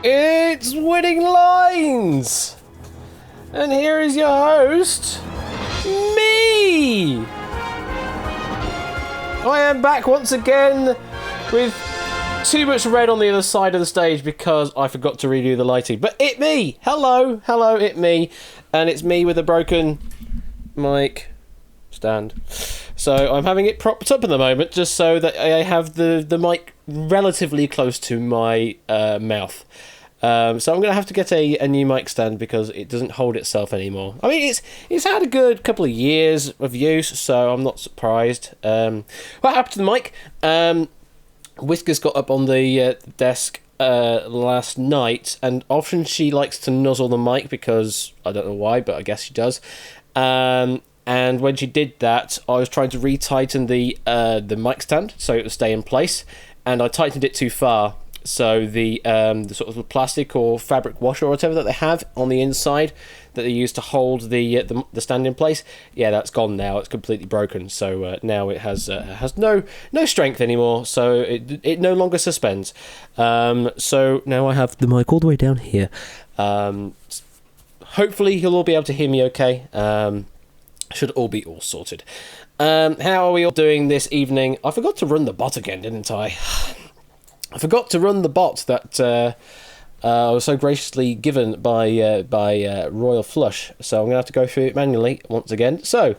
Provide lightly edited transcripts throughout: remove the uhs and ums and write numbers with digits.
It's Winning Lines! And here is your host, me! I am back once again with too much red on the other side of the stage because I forgot to redo the lighting. But it me! Hello, it me. And it's me with a broken mic stand. So I'm having it propped up at the moment just so that I have the mic relatively close to my mouth. So I'm going to have to get a new mic stand because it doesn't hold itself anymore. I mean, it's had a good couple of years of use, so I'm not surprised. What happened to the mic? Whiskers got up on the desk last night, and often she likes to nuzzle the mic because, I don't know why, but I guess she does. And when she did that, I was trying to retighten the mic stand so it would stay in place, and I tightened it too far. So the sort of plastic or fabric washer or whatever that they have on the inside that they use to hold the stand in place, yeah, that's gone now. It's completely broken. So now it has no strength anymore. So it no longer suspends. So now I have the mic all the way down here. Hopefully you'll all be able to hear me okay. Should all be all sorted. How are we all doing this evening? I forgot to run the bot again, didn't I? I forgot to run the bot that I was so graciously given by Royal Flush, so I'm going to have to go through it manually once again. So,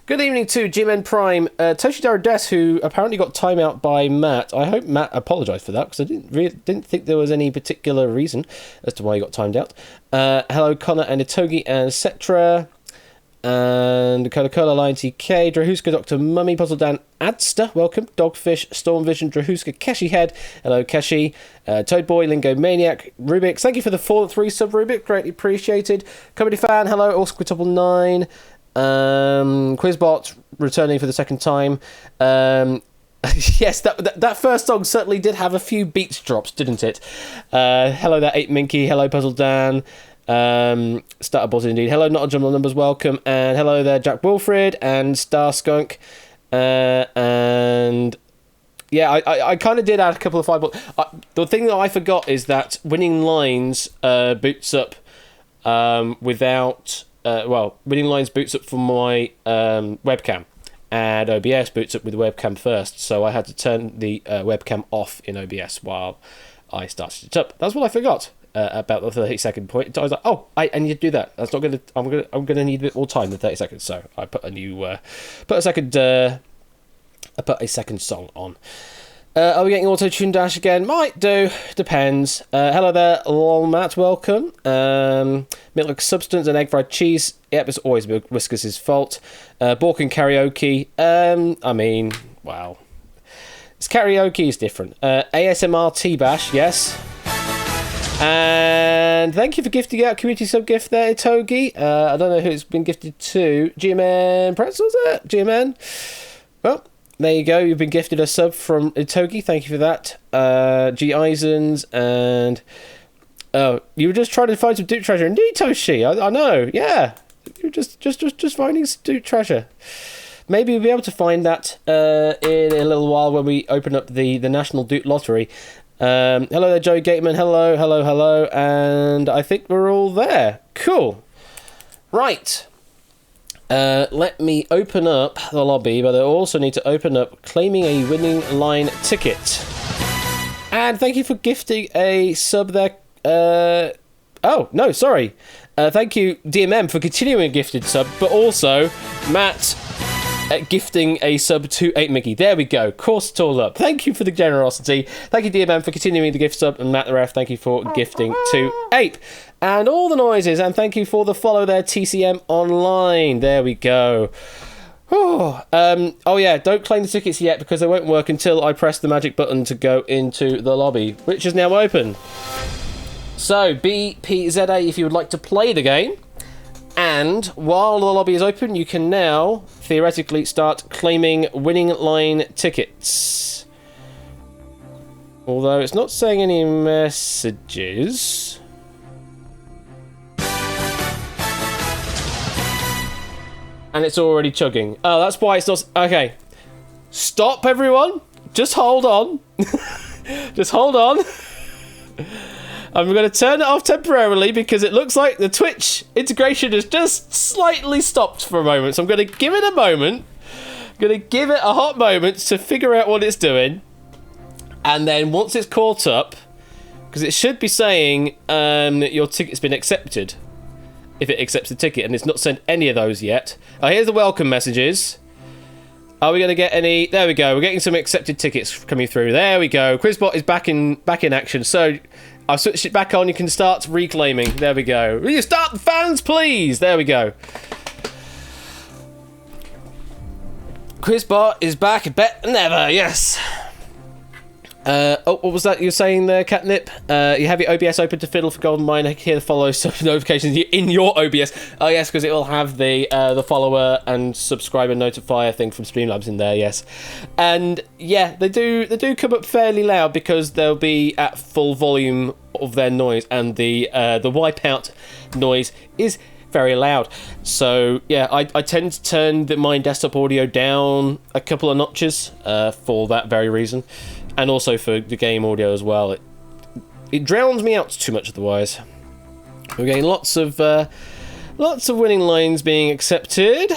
good evening to G-Men Prime, Toshidaro Des, who apparently got timeout by Matt. I hope Matt apologised for that, because I didn't think there was any particular reason as to why he got timed out. Hello, Connor and Itogi and Cetra. And Coca-Cola Lion TK, Drahuska, Dr. Mummy, Puzzle Dan, Adster, welcome, Dogfish, Storm Vision, Drahuska, Keshi Head, hello Keshi, Toad Boy, Lingo Maniac, Rubik, thank you for the 4-3 sub, Rubik, greatly appreciated, Comedy Fan, hello, Allsquid9, Quizbot, returning for the second time, yes, that first song certainly did have a few beats drops, didn't it? Hello there, 8 Minky, hello Puzzle Dan, Starter Boss indeed. Hello, Not a Jumble Numbers, welcome. And hello there, Jack Wilfred and Star Skunk. And yeah, I kind of did add a couple of fireballs. The thing that I forgot is that Winning Lines boots up without... Winning Lines boots up from my webcam. And OBS boots up with the webcam first. So I had to turn the webcam off in OBS while I started it up. That's what I forgot. About the 30-second point, I was like, "Oh, I need to do that. That's not gonna. I'm gonna need a bit more time than 30 seconds." So I put a second song on. Are we getting auto-tune dash again? Might do. Depends. Hello there, lol Matt. Welcome. Milk Substance and egg fried cheese. Yep, it's always Whiskers' fault. Bork and karaoke. I mean, wow. It's karaoke is different. ASMR tea bash. Yes. And thank you for gifting out community sub gift there, Itogi. I don't know who it's been gifted to. GMN Pretzels, GMN. Well, there you go. You've been gifted a sub from Itogi. Thank you for that. G Eisens and you were just trying to find some Duke treasure. Indeed, Toshi. I know. Yeah, you're just finding some Duke treasure. Maybe we'll be able to find that in a little while when we open up the National Duke Lottery. Hello there, Joey Gateman. Hello. And I think we're all there. Cool. Right. Let me open up the lobby, but I also need to open up claiming a winning line ticket. And thank you for gifting a sub there. Oh, no, sorry. Thank you, DMM, for continuing a gifted sub, but also Matt gifting a sub to 8 Mickey. There we go. Course it all up. Thank you for the generosity. Thank you, DMM, for continuing the gift sub. And Matt the Ref, thank you for gifting to Ape. And all the noises. And thank you for the follow there, TCM Online. There we go. Oh yeah, don't claim the tickets yet because they won't work until I press the magic button to go into the lobby, which is now open. So, BPZA if you would like to play the game. And while the lobby is open, you can now theoretically start claiming winning line tickets. Although it's not saying any messages. And it's already chugging. Oh, that's why it's not... Okay. Stop, everyone. Just hold on. Just hold on. I'm going to turn it off temporarily because it looks like the Twitch integration has just slightly stopped for a moment. So I'm going to give it a moment. I'm going to give it a hot moment to figure out what it's doing. And then once it's caught up, because it should be saying that your ticket's been accepted. If it accepts the ticket, and it's not sent any of those yet. Oh, here's the welcome messages. Are we going to get any? There we go. We're getting some accepted tickets coming through. There we go. Quizbot is back in action. So I've switched it back on. You can start reclaiming. There we go. Will you start the fans, please? There we go. Quizbot is back better than ever. Yes. What was that you were saying there, Catnip? You have your OBS open to fiddle for Golden Mine. I hear the follow notifications in your OBS. Oh yes, because it will have the follower and subscriber notifier thing from Streamlabs in there. Yes, and yeah, they do come up fairly loud because they'll be at full volume of their noise, and the wipeout noise is very loud. So yeah, I tend to turn my desktop audio down a couple of notches for that very reason. And also for the game audio as well. It drowns me out too much otherwise. We're getting lots of winning lines being accepted.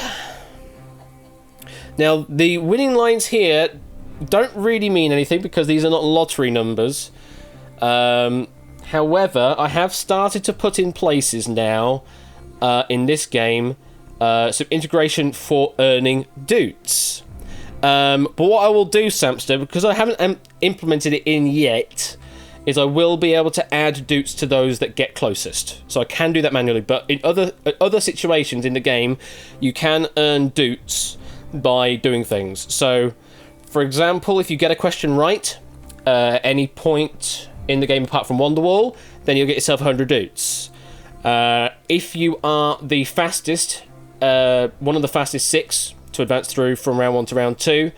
Now, the winning lines here don't really mean anything because these are not lottery numbers. However, I have started to put in places now in this game some integration for earning doots. But what I will do, Samster, because I haven't implemented it in yet, is I will be able to add doots to those that get closest. So I can do that manually, but in other situations in the game, you can earn doots by doing things. So, for example, if you get a question right, any point in the game apart from Wonderwall, then you'll get yourself 100 doots. If you are the fastest, one of the fastest 6 to advance through from round 1 to round 2,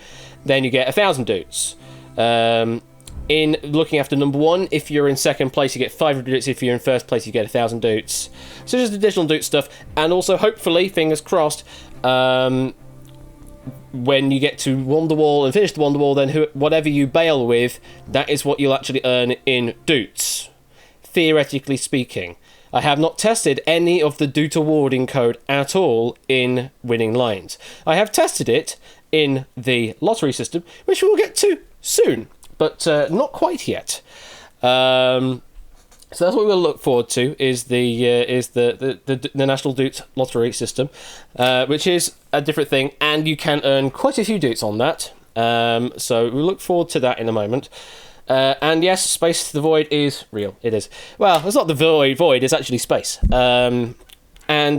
then you get 1,000 doots. In looking after number 1, if you're in second place, you get 500 doots. If you're in first place, you get 1,000 doots. So just additional doot stuff, and also hopefully, fingers crossed, when you get to Wonderwall and finish the Wonderwall, then whatever you bail with, that is what you'll actually earn in doots, theoretically speaking. I have not tested any of the doot awarding code at all in Winning Lines. I have tested it in the lottery system, which we'll get to soon, but not quite yet. So that's what we'll look forward to is the National Doot Lottery system, which is a different thing, and you can earn quite a few doots on that. So we'll look forward to that in a moment. And yes, Space to the Void is real. It is. Well, it's not the void, it's actually space. And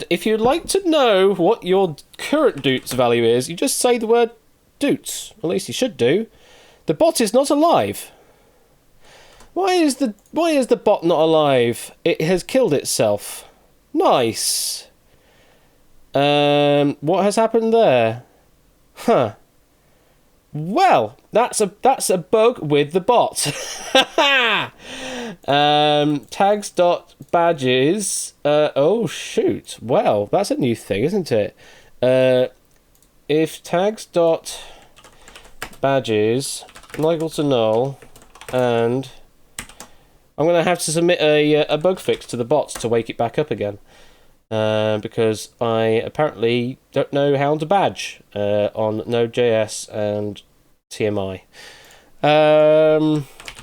if you'd like to know what your current doots value is, you just say the word doots. At least you should do. The bot is not alive. Why is the bot not alive? It has killed itself. Nice. What has happened there? Huh. Well, that's a bug with the bot. Tags.badges. Oh shoot. Well, that's a new thing, isn't it? If tags.badges equal to null, and I'm going to have to submit a bug fix to the bots to wake it back up again. Because I apparently don't know how to badge on Node.js and TMI.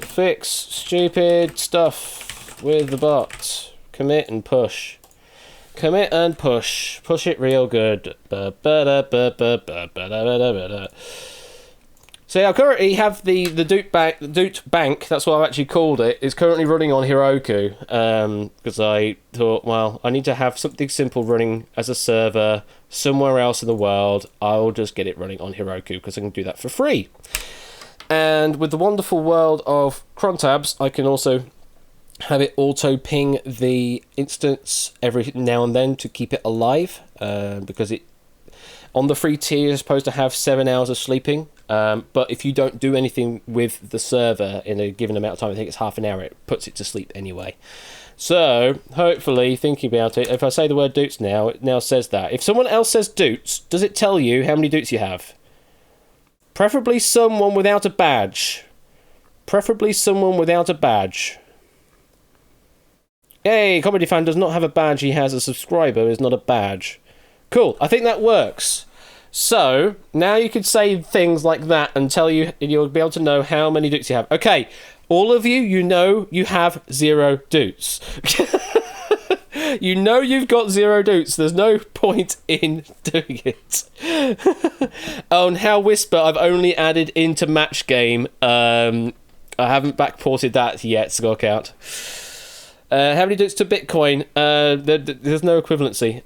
Fix stupid stuff with the bot. Commit and push. Commit and push. Push it real good. So yeah, I currently have the Doot Bank, that's what I've actually called it, is currently running on Heroku, because I thought, well, I need to have something simple running as a server somewhere else in the world. I'll just get it running on Heroku, because I can do that for free. And with the wonderful world of crontabs, I can also have it auto-ping the instance every now and then to keep it alive, because it on the free tier you're supposed to have 7 hours of sleeping. But if you don't do anything with the server in a given amount of time, I think it's half an hour, it puts it to sleep anyway. So, hopefully, thinking about it, if I say the word doots now, it now says that. If someone else says doots, does it tell you how many doots you have? Preferably someone without a badge. Preferably someone without a badge. Yay, Comedy Fan does not have a badge, he has a subscriber, is not a badge. Cool, I think that works. So, now you could say things like that and tell you, and you'll be able to know how many dukes you have. Okay, all of you, you know you have 0 dukes. You know you've got 0 dukes. There's no point in doing it. Oh, and how Whisper I've only added into match game. I haven't backported that yet, Scorecount. How many dukes to Bitcoin? There's no equivalency.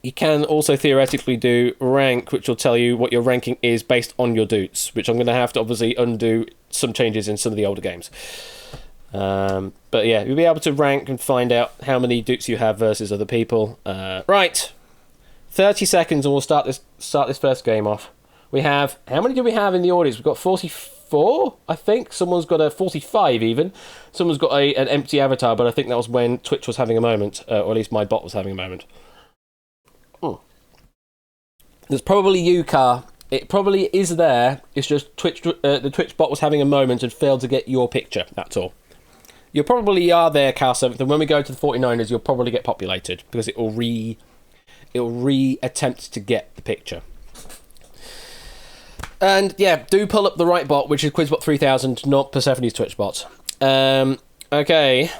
You can also theoretically do rank, which will tell you what your ranking is based on your dukes, which I'm going to have to obviously undo some changes in some of the older games. But yeah, you'll be able to rank and find out how many dukes you have versus other people. Right, 30 seconds and we'll start this first game off. We have, how many do we have in the audience? We've got 44, I think. Someone's got a 45 even. Someone's got an empty avatar, but I think that was when Twitch was having a moment, or at least my bot was having a moment. There's probably you, Car. It probably is there. It's just the Twitch bot was having a moment and failed to get your picture. That's all. You probably are there, Car 7th, and when we go to the 49ers, you'll probably get populated because it will re-attempt to get the picture. And yeah, do pull up the right bot, which is Quizbot 3000, not Persephone's Twitch bot. Okay.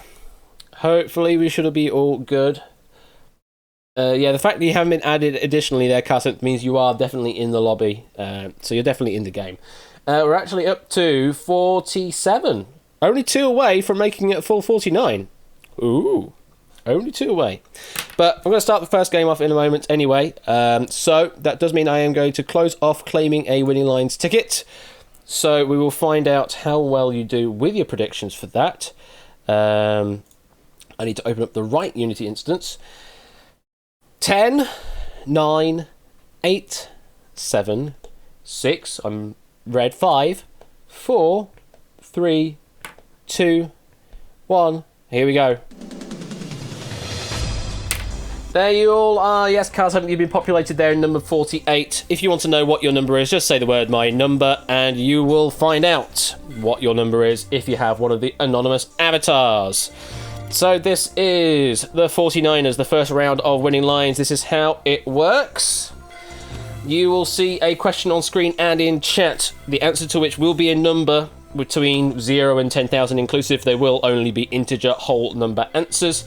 Hopefully we should be all good. Yeah, the fact that you haven't been added additionally there, Carson, means you are definitely in the lobby. So you're definitely in the game. We're actually up to 47. Only 2 away from making it a full 49. Ooh. Only 2 away. But I'm going to start the first game off in a moment anyway. So that does mean I am going to close off claiming a Winning Lines ticket. So we will find out how well you do with your predictions for that. I need to open up the right Unity instance. 10, 9, 8, 7, 6, I'm red, 5, 4, 3, 2, 1, here we go. There you all are. Yes, Cars, haven't you been populated there in number 48? If you want to know what your number is, just say the word my number and you will find out what your number is if you have one of the anonymous avatars. So this is the 49ers, the first round of Winning Lines. This is how it works. You will see a question on screen and in chat, the answer to which will be a number between 0 and 10,000 inclusive. They will only be integer whole number answers.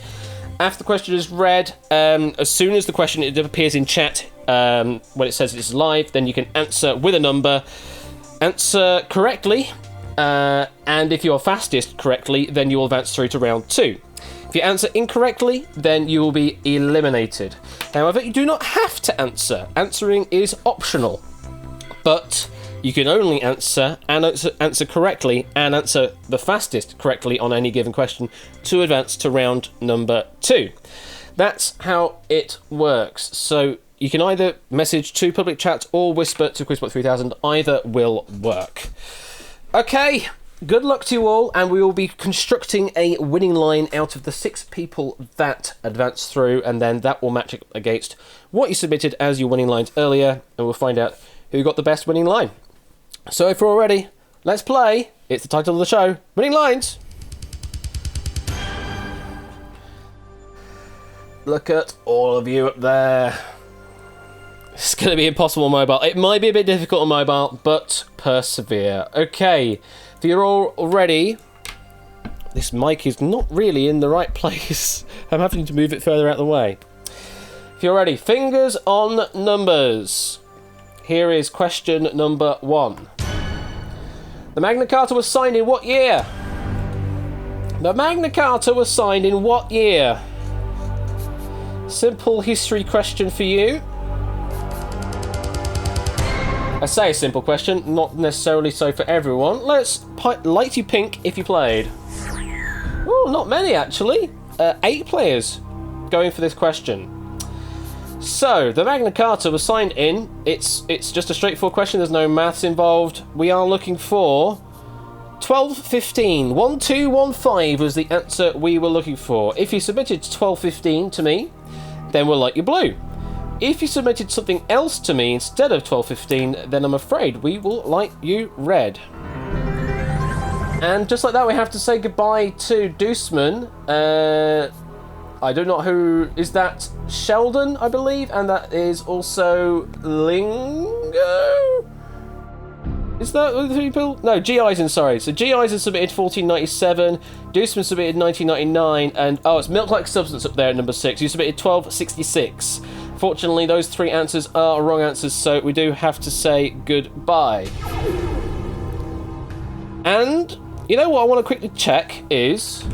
After the question is read, as soon as the question appears in chat, when it says it's live, then you can answer with a number. Answer correctly, and if you're fastest correctly, then you will advance through to round 2. If you answer incorrectly, then you will be eliminated. However, you do not have to answer. Answering is optional. But you can only answer correctly and answer the fastest correctly on any given question to advance to round number 2. That's how it works. So you can either message to public chat or whisper to Quizbot 3000. Either will work. Okay. Good luck to you all, and we will be constructing a winning line out of the 6 people that advance through, and then that will match against what you submitted as your winning lines earlier, and we'll find out who got the best winning line. So if we're all ready, let's play. It's the title of the show, Winning Lines. Look at all of you up there. It's going to be impossible on mobile. It might be a bit difficult on mobile, but persevere. Okay. If you're all ready, this mic is not really in the right place. I'm having to move it further out of the way. If you're ready, fingers on numbers. Here is question number 1. The Magna Carta was signed in what year? The Magna Carta was signed in what year? Simple history question for you. I say a simple question, not necessarily so for everyone. Let's light you pink if you played. Oh, not many actually. 8 players going for this question. So, the Magna Carta was signed in. It's just a straightforward question, there's no maths involved. We are looking for 1215. 1215 was the answer we were looking for. If you submitted 1215 to me, then we'll light you blue. If you submitted something else to me instead of 1215, then I'm afraid we will light you red. And just like that, we have to say goodbye to Deuceman. I do not who is that. Sheldon, I believe, and that is also Lingo. Is that the three people? No, G. Eisen, sorry. So G. Eisen submitted 1497, Deuceman submitted 1999, and it's Milk Like Substance up there at number 6. You submitted 1266. Fortunately, those 3 answers are wrong answers, so we do have to say goodbye. And you know what I want to quickly check is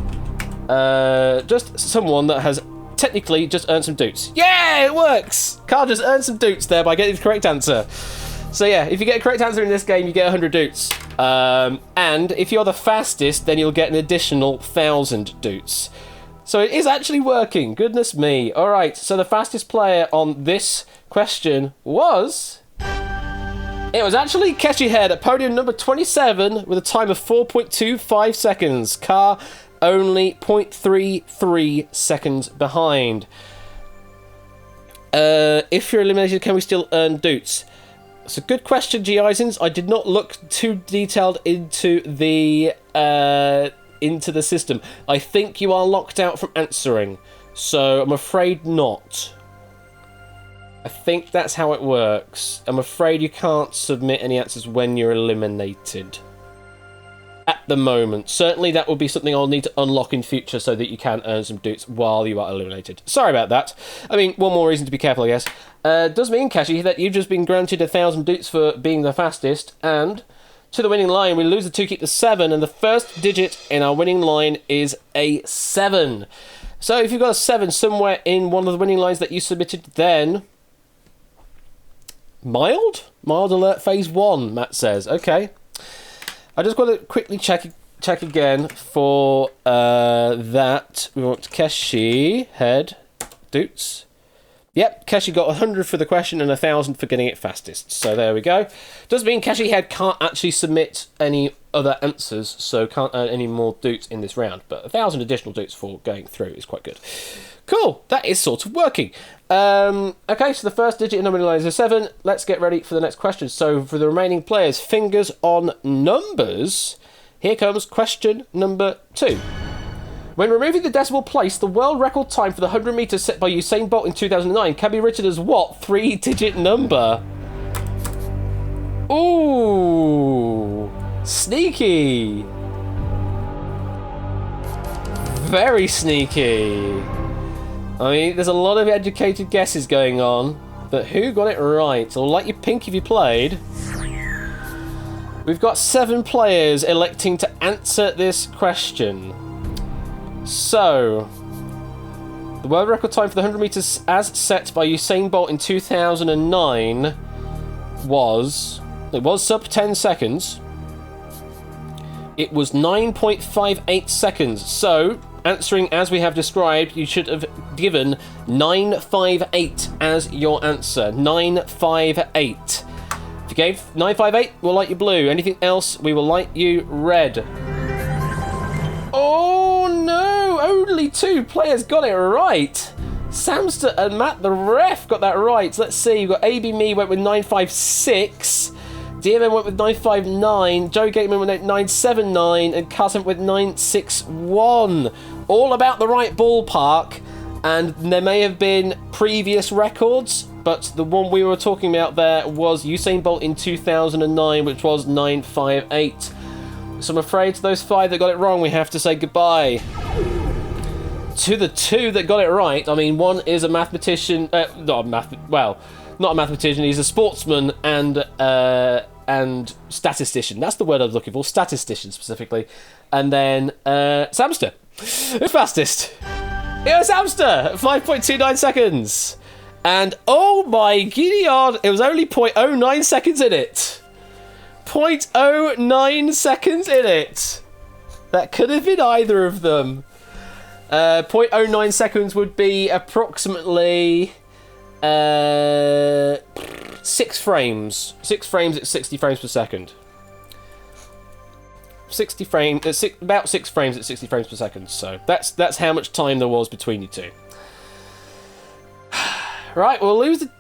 just someone that has technically just earned some doots. Yeah, it works! Carl just earned some doots there by getting the correct answer. So yeah, if you get a correct answer in this game, you get 100 doots. And if you're the fastest, then you'll get an additional 1,000 doots. So it is actually working. Goodness me. All right, so the fastest player on this question was... It was actually Keshi Head at podium number 27 with a time of 4.25 seconds. Car only 0.33 seconds behind. If you're eliminated, can we still earn doots? It's a good question, G. Eisens. I did not look too detailed into the system. I think you are locked out from answering, so I'm afraid not. I think that's how it works. I'm afraid you can't submit any answers when you're eliminated. At the moment. Certainly that will be something I'll need to unlock in future so that you can earn some doots while you are eliminated. Sorry about that. I mean, one more reason to be careful, I guess. Does mean, Kashi, that you've just been granted 1,000 doots for being the fastest, and to the winning line, we lose the 2, keep the 7, and the first digit in our winning line is a 7. So if you've got a 7 somewhere in one of the winning lines that you submitted, then... Mild alert phase 1, Matt says. Okay. I just want to quickly check again for that. We want Keshi Head Doots. Yep, Keshi got 100 for the question and 1,000 for getting it fastest. So there we go. Does mean Keshi Head can't actually submit any other answers, so can't earn any more doots in this round. But 1,000 additional doots for going through is quite good. Cool, that is sort of working. Okay, so the first digit in number line is a 7. Let's get ready for the next question. So for the remaining players, fingers on numbers. Here comes question number 2. When removing the decimal place, the world record time for the 100 metres set by Usain Bolt in 2009 can be written as what 3-digit number? Ooh, sneaky. Very sneaky. I mean, there's a lot of educated guesses going on, but who got it right? I'll let you pink if you played. We've got 7 players electing to answer this question. So, the world record time for the 100 metres as set by Usain Bolt in 2009 was sub 10 seconds. It was 9.58 seconds. So, answering as we have described, you should have given 958 as your answer. 958. If you gave 958, we'll light you blue. Anything else, we will light you red. Oh no! Only 2 players got it right. Samster and Matt the ref got that right. Let's see. We've got AB Me went with 956. DMN went with 959, Joe Gateman went with 979, and Cousin with 961. All about the right ballpark, and there may have been previous records, but the one we were talking about there was Usain Bolt in 2009, which was 958. So I'm afraid to those 5 that got it wrong, we have to say goodbye. To the 2 that got it right, I mean, one is a mathematician, not a mathematician, he's a sportsman and statistician. That's the word I was looking for, statistician specifically. And then Samster, the fastest. It was Samster, 5.29 seconds. And oh my gideon, it was only 0.09 seconds in it. 0.09 seconds in it. That could have been either of them. 0.09 seconds would be approximately 6 frames. 6 frames at 60 frames per second. 60 frames, about 6 frames at 60 frames per second. So that's how much time there was between you two. Right, we'll lose the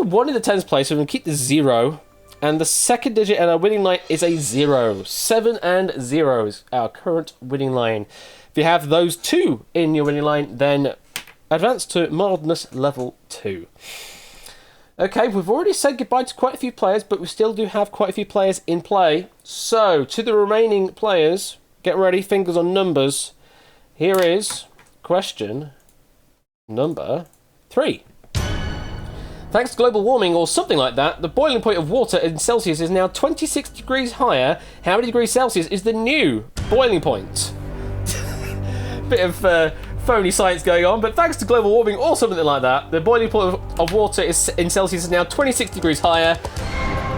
1 in the tens place, so we're going to keep the 0. And the second digit in our winning line is a 0. 7 and 0 is our current winning line. If you have those two in your winning line, then advance to mildness level 2. Okay, we've already said goodbye to quite a few players, but we still do have quite a few players in play. So, to the remaining players, get ready, fingers on numbers. Here is question number 3. Thanks to global warming or something like that, the boiling point of water in Celsius is now 26 degrees higher. How many degrees Celsius is the new boiling point? Bit of phony science going on, but thanks to global warming or something like that, the boiling point of water in Celsius is now 26 degrees higher.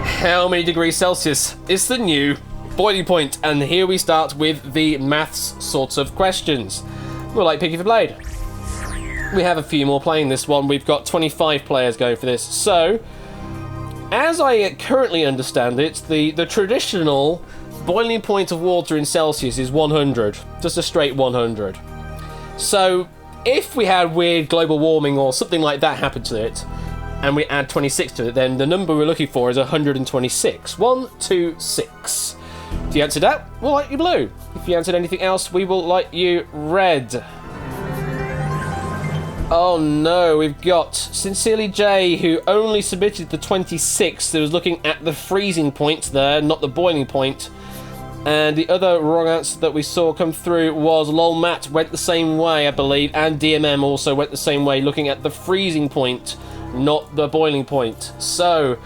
How many degrees Celsius is the new boiling point? And here we start with the maths sorts of questions. We're like Piggy for Blade. We have a few more playing this one. We've got 25 players going for this. So, as I currently understand it, the traditional boiling point of water in Celsius is 100. Just a straight 100. So, if we had weird global warming or something like that happen to it, and we add 26 to it, then the number we're looking for is 126. 126. If you answered that, we'll light you blue. If you answered anything else, we will light you red. Oh no, we've got Sincerely Jay, who only submitted the 26. Who was looking at the freezing point there, not the boiling point. And the other wrong answer that we saw come through was Lol Matt went the same way, I believe, and DMM also went the same way, looking at the freezing point, not the boiling point. So,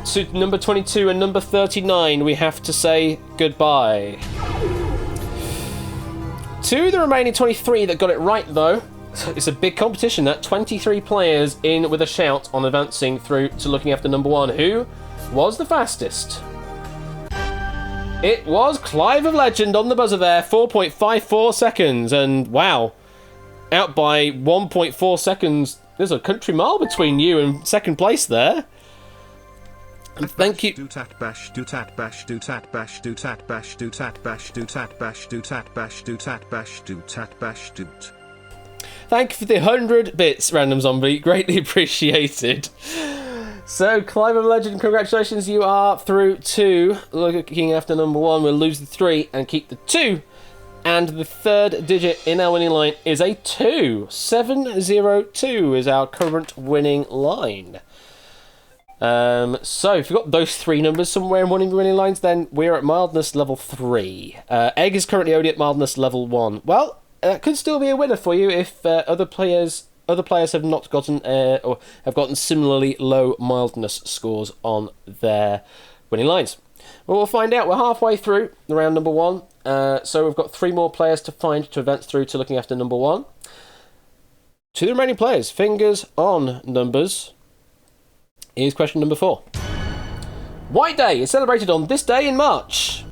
to number 22 and number 39, we have to say goodbye. To the remaining 23 that got it right, though, it's a big competition, that 23 players in with a shout on advancing through to looking after number 1. Who was the fastest? It was Clive of Legend on the buzzer there, 4.54 seconds, and wow, out by 1.4 seconds. There's a country mile between you and second place there. And thank you. Thank you for the 100 bits, Random Zombie. Greatly appreciated. So, Clive of Legend, congratulations. You are through to looking after number 1. We'll lose the 3 and keep the 2. And the third digit in our winning line is a 2. 702 is our current winning line. So, if you've got those 3 numbers somewhere in one of your winning lines, then we're at mildness level 3. Egg is currently only at mildness level 1. Well, that could still be a winner for you if other players have not gotten or have gotten similarly low mildness scores on their winning lines. Well, we'll find out. We're halfway through the round number 1, so we've got 3 more players to find to advance through to looking after number 1. To the remaining players, fingers on numbers. Here's question number 4. White Day is celebrated on this day in March.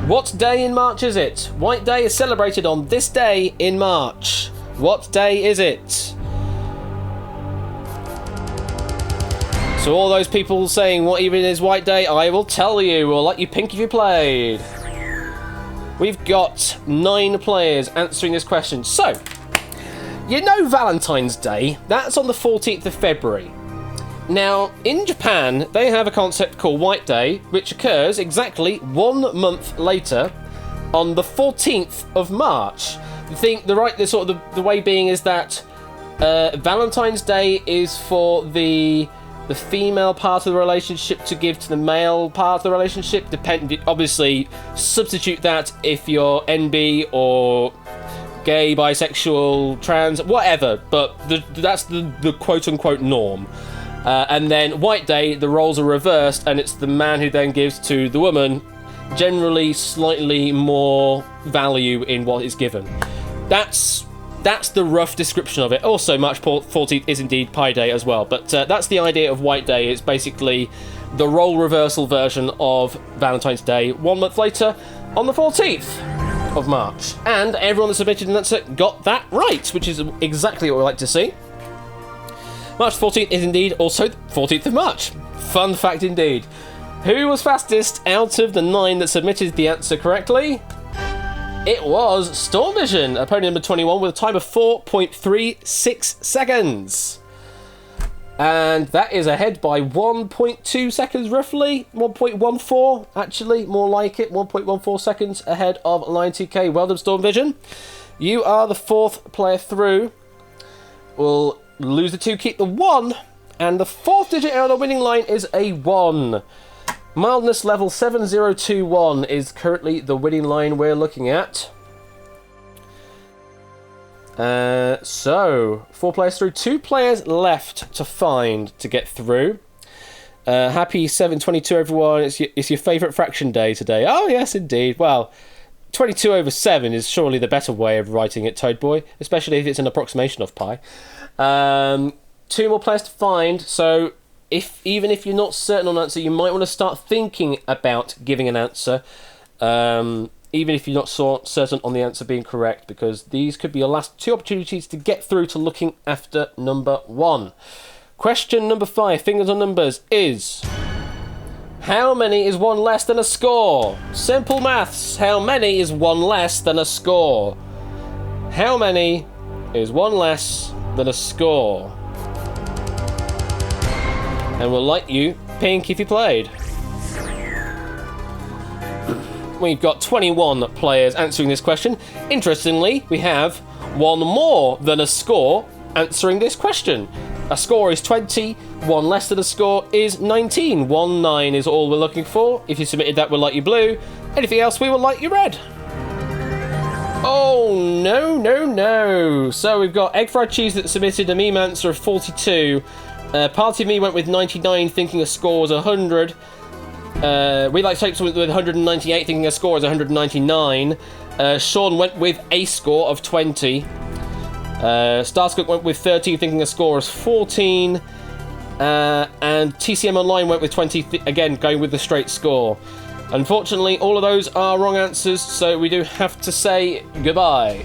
What day in March is it? White Day is celebrated on this day in March. What day is it? So all those people saying what even is White Day, I will tell you, or let you pink if you played. We've got 9 players answering this question. So, you know Valentine's Day, that's on the 14th of February. Now, in Japan, they have a concept called White Day, which occurs exactly 1 month later, on the 14th of March. The way being is that Valentine's Day is for the female part of the relationship to give to the male part of the relationship. Obviously, substitute that if you're NB or gay, bisexual, trans, whatever. But that's the quote-unquote norm. And then White Day, the roles are reversed, and it's the man who then gives to the woman, generally slightly more value in what is given. That's the rough description of it. Also, March 14th is indeed Pi Day as well, but that's the idea of White Day. It's basically the role reversal version of Valentine's Day 1 month later on the 14th of March. And everyone that submitted an answer got that right, which is exactly what we like to see. March 14th is indeed also 14th of March. Fun fact indeed. Who was fastest out of the 9 that submitted the answer correctly? It was Storm Vision, opponent number 21, with a time of 4.36 seconds. And that is ahead by 1.2 seconds, roughly. 1.14, actually, more like it. 1.14 seconds ahead of Lion TK. Well done, Storm Vision. You are the 4th player through. We'll lose the 2, keep the 1. And the 4th digit on the winning line is a 1. Mildness level 7021 is currently the winning line we're looking at. So, 4 players through, 2 players left to find to get through. Happy 722, everyone. It's your favourite fraction day today. Oh, yes, indeed. Well, 22 over 7 is surely the better way of writing it, Toad Boy, especially if it's an approximation of pi. 2 more players to find, so even if you're not certain on an answer, you might want to start thinking about giving an answer. Even if you're not certain on the answer being correct, because these could be your last 2 opportunities to get through to looking after number 1. Question number 5, fingers on numbers, is... How many is 1 less than a score? Simple maths. How many is 1 less than a score? How many is 1 less than a score? And we'll light you pink if you played. We've got 21 players answering this question. Interestingly, we have 1 more than a score answering this question. A score is 20, 1 less than a score is 19. 19 is all we're looking for. If you submitted that, we'll light you blue. Anything else, we will light you red. Oh, no. So we've got Egg Fried Cheese that submitted a meme answer of 42. Party of Me went with 99, thinking a score was 100. We Like Shapes went with 198, thinking a score is 199. Sean went with a score of 20. Starscook went with 13, thinking a score is 14. And TCM Online went with 20, again, going with the straight score. Unfortunately, all of those are wrong answers, so we do have to say goodbye.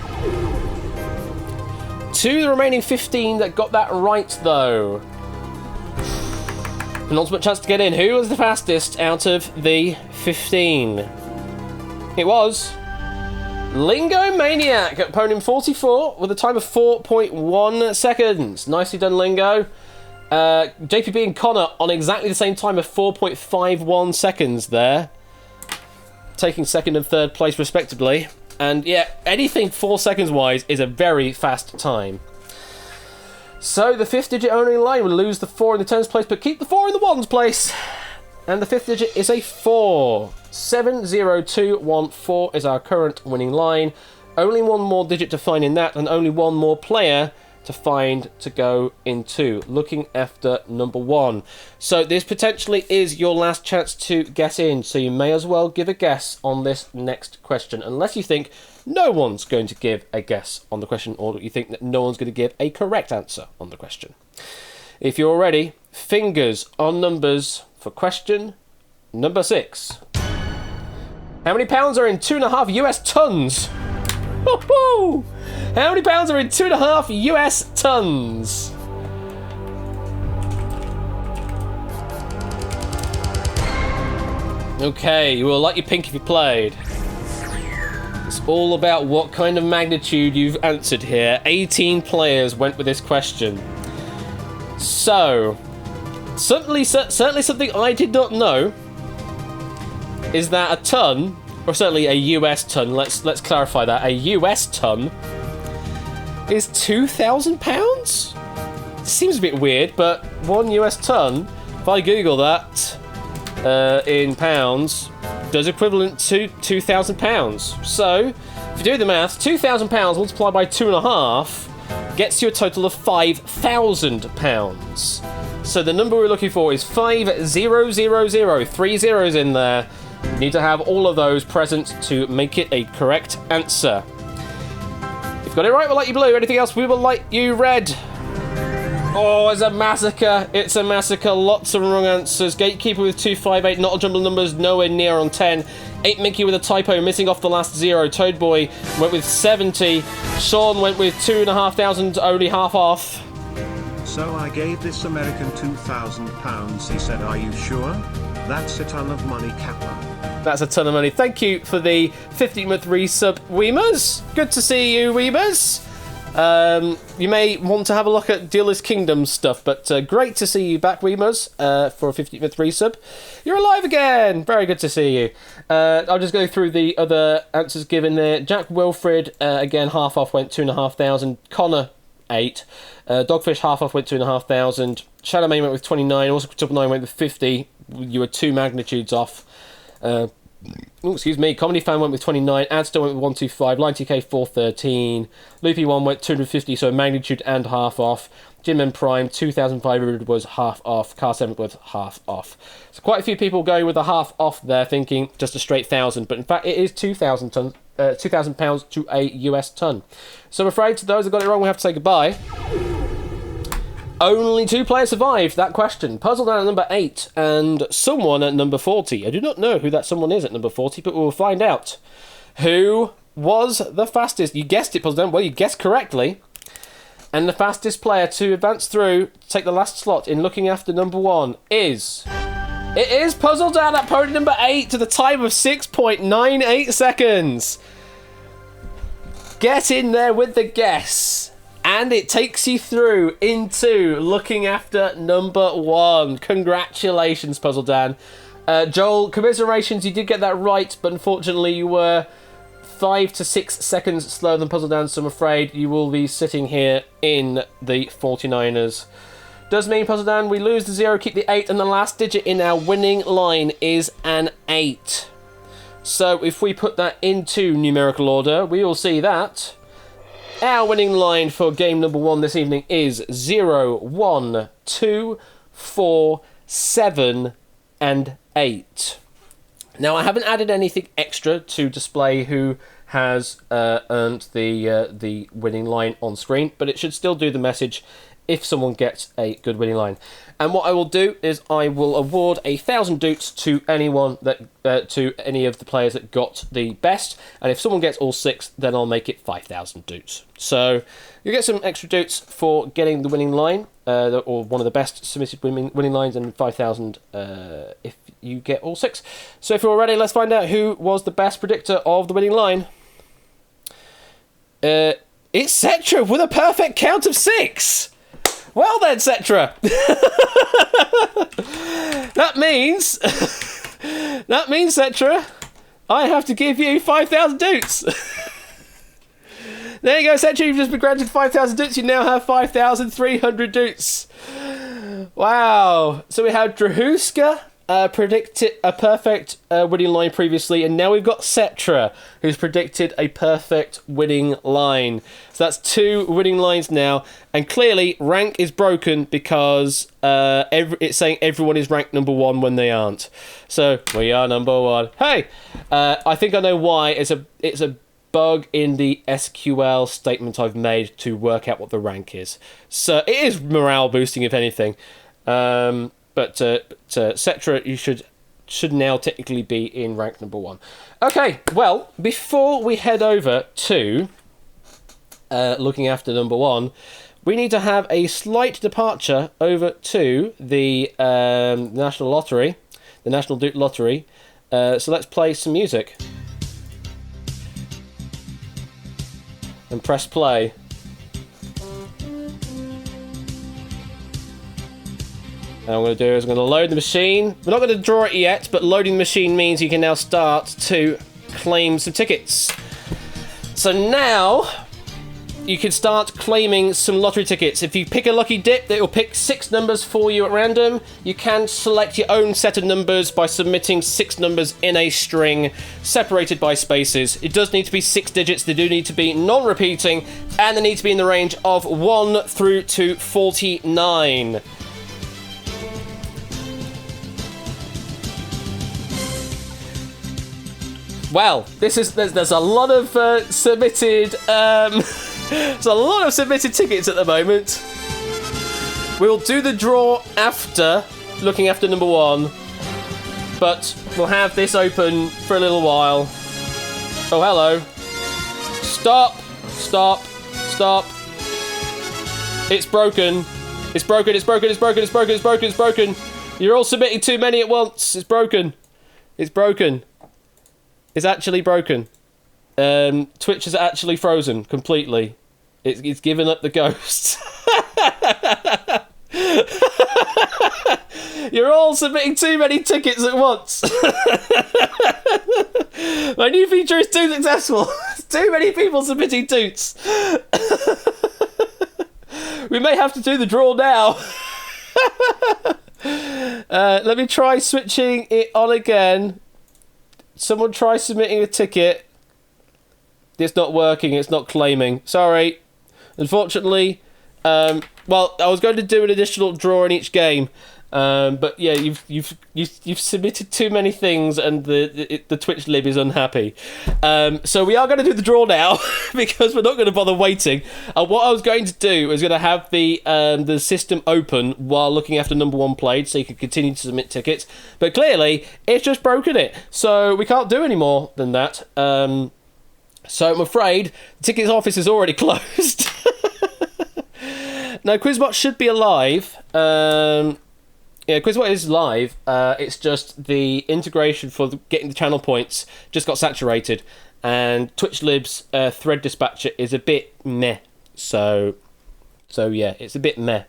To the remaining 15 that got that right, though. Penultimate chance to get in. Who was the fastest out of the 15? It was Lingo Maniac at Podium 44 with a time of 4.1 seconds. Nicely done, Lingo. JPB and Connor on exactly the same time of 4.51 seconds there. Taking 2nd and 3rd place respectively. And yeah, anything 4 seconds wise is a very fast time. So the 5th digit only line will lose the 4 in the 10s place, but keep the 4 in the 1s place. And the 5th digit is a 4. 70214 is our current winning line. Only 1 more digit to find in that, and only 1 more player to find to go into. Looking after number 1. So this potentially is your last chance to get in, so you may as well give a guess on this next question, unless you think no one's going to give a guess on the question, or you think that no one's going to give a correct answer on the question. If you're ready, fingers on numbers for question number 6. How many pounds are in 2.5 US tons? Woo-hoo! How many pounds are in 2.5 US tons? Okay, we'll light you pink if you played. It's all about what kind of magnitude you've answered here. 18 players went with this question. So, certainly something I did not know is that a ton, or certainly a US ton, let's clarify that, a US ton is £2,000? Seems a bit weird, but 1 US ton, if I Google that in pounds, does equivalent to £2,000. So, if you do the maths, £2,000 multiplied by 2.5 gets you a total of £5,000. So the number we're looking for is 5000, 3 zeros in there. You need to have all of those present to make it a correct answer. If you've got it right, we'll light you blue. Anything else, we will light you red. Oh, it's a massacre. It's a massacre. Lots of wrong answers. Gatekeeper with 258. Not a jumble numbers. Nowhere near on 10. 8 Mickey with a typo. Missing off the last 0. Toad Boy went with 70. Sean went with 2,500. Only half off. So I gave this American £2,000. He said, "Are you sure? That's a ton of money, Kappa." That's a ton of money. Thank you for the 50th resub, Weemers. Good to see you, Weemers. You may want to have a look at Dealer's Kingdom stuff, but great to see you back, Weemers, for a 50th resub. You're alive again! Very good to see you. I'll just go through the other answers given there. Jack Wilfred, again, half off, went 2,500. Connor, 8. Dogfish, half off, went 2,500. Shadowmane went with 29. Also, Triple 9 went with 50. You were 2 magnitudes off. Excuse me. Comedy Fan went with 29. Adster went with 125. Line TK 413. Loopy 1 went 250, so magnitude and half off. Jim and Prime 2,500 was half off. Car 7 was half off. So quite a few people going with a half off there, thinking just a straight 1,000, but in fact it is 2,000 tons. 2,000 pounds to a US ton. So I'm afraid to those that got it wrong, we have to say goodbye. Only 2 players survived that question. Puzzle down at number 8 and someone at number 40. I do not know who that someone is at number 40, but we'll find out. Who was the fastest? You guessed it, Puzzle Down. Well, you guessed correctly. And the fastest player to advance through, to take the last slot in looking after number 1 is... It is Puzzle Down at podium number 8 to the time of 6.98 seconds. Get in there with the guess. And it takes you through into looking after number 1. Congratulations, Puzzle Dan. Joel, commiserations, you did get that right, but unfortunately you were 5 to 6 seconds slower than Puzzle Dan, so I'm afraid you will be sitting here in the 49ers. Does mean, Puzzle Dan, we lose the 0, keep the 8, and the last digit in our winning line is an 8. So if we put that into numerical order, we will see that our winning line for game number 1 this evening is 0, 1, 2, 4, 7, and 8. Now, I haven't added anything extra to display who has earned the winning line on screen, but it should still do the message if someone gets a good winning line. And what I will do is I will award 1,000 doots to anyone that to any of the players that got the best, and if someone gets all 6, then I'll make it 5,000 doots. So you get some extra doots for getting the winning line, or one of the best submitted winning lines, and 5,000 if you get all 6. So if you're all ready, let's find out who was the best predictor of the winning line. It's Cetra with a perfect count of 6. Well then, Cetra. That means, Cetra, I have to give you 5,000 doots. There you go, Cetra. You've just been granted 5,000 doots. You now have 5,300 doots. Wow. So we have Drahuska predicted a perfect winning line previously, and now we've got Cetra, who's predicted a perfect winning line. So that's 2 winning lines now, and clearly rank is broken because it's saying everyone is ranked number 1 when they aren't. So we are number 1. Hey, I think I know why. It's a bug in the SQL statement I've made to work out what the rank is. So it is morale boosting, if anything. But Cetra, you should now technically be in rank number 1. Okay, well, before we head over to looking after number 1, we need to have a slight departure over to the National Lottery, the National Doot Lottery. So let's play some music. And press play. And what I'm going to do is I'm going to load the machine. We're not going to draw it yet, but loading the machine means you can now start to claim some tickets. So now you can start claiming some lottery tickets. If you pick a lucky dip, it will pick 6 numbers for you at random. You can select your own set of numbers by submitting 6 numbers in a string, separated by spaces. It does need to be 6 digits. They do need to be non-repeating, and they need to be in the range of 1 through to 49. Well, there's a lot of submitted there's a lot of submitted tickets at the moment. We'll do the draw after looking after number 1, but we'll have this open for a little while. Oh, hello. Stop. It's broken. It's broken. You're all submitting too many at once. It's broken. It's actually broken. Twitch is actually frozen completely. It's given up the ghost. You're all submitting too many tickets at once. My new feature is too successful. Too many people submitting toots. We may have to do the draw now. Let me try switching it on again. Someone try submitting a ticket. It's not working. It's not claiming. Sorry. Unfortunately, well, I was going to do an additional draw in each game, but yeah, you've submitted too many things, and the Twitch lib is unhappy. So we are going to do the draw now because we're not going to bother waiting. What I was going to do is going to have the system open while looking after number one played, so you can continue to submit tickets. But clearly, it's just broken it, so we can't do any more than that. So I'm afraid the tickets office is already closed. Now, Quizbot should be alive. Yeah, Quizbot is live. It's just the integration for getting the channel points just got saturated. And TwitchLib's thread dispatcher is a bit meh. So yeah, it's a bit meh.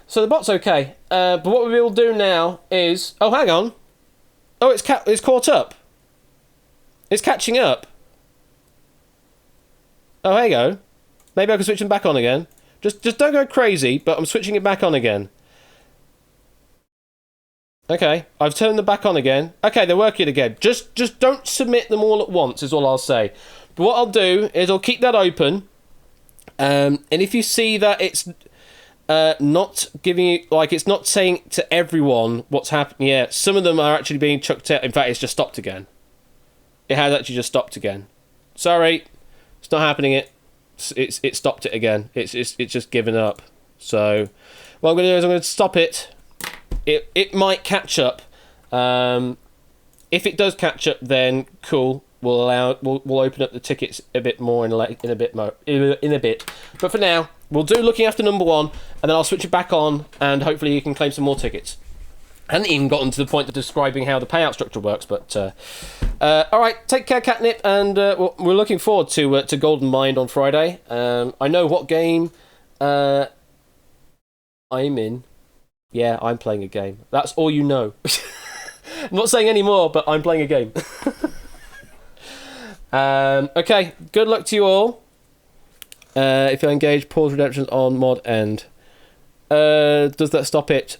So the bot's okay. But what we will do now is... Oh, hang on. Oh, it's caught up. It's catching up. Oh, there you go. Maybe I can switch them back on again. Just don't go crazy, but I'm switching it back on again. Okay, I've turned them back on again. Okay, they're working again. Just don't submit them all at once, is all I'll say. But what I'll do is I'll keep that open. And if you see that it's not giving you... Like, it's not saying to everyone what's happening. Yeah, some of them are actually being chucked out. In fact, it's just stopped again. It has actually just stopped again. Sorry. It's not happening. It stopped it again. It's just given up. So what I'm going to do is I'm going to stop it. It might catch up. If it does catch up, then cool. We'll open up the tickets a bit more in a bit. But for now, we'll do looking after number one, and then I'll switch it back on, and hopefully you can claim some more tickets. I hadn't even gotten to the point of describing how the payout structure works, but all right, take care, Catnip, and we're looking forward to Golden Mind on Friday. I know what game I'm in. Yeah, I'm playing a game. That's all you know. I'm not saying any more, but I'm playing a game. Okay, good luck to you all. If you engage, pause redemptions on mod end. Does that stop it?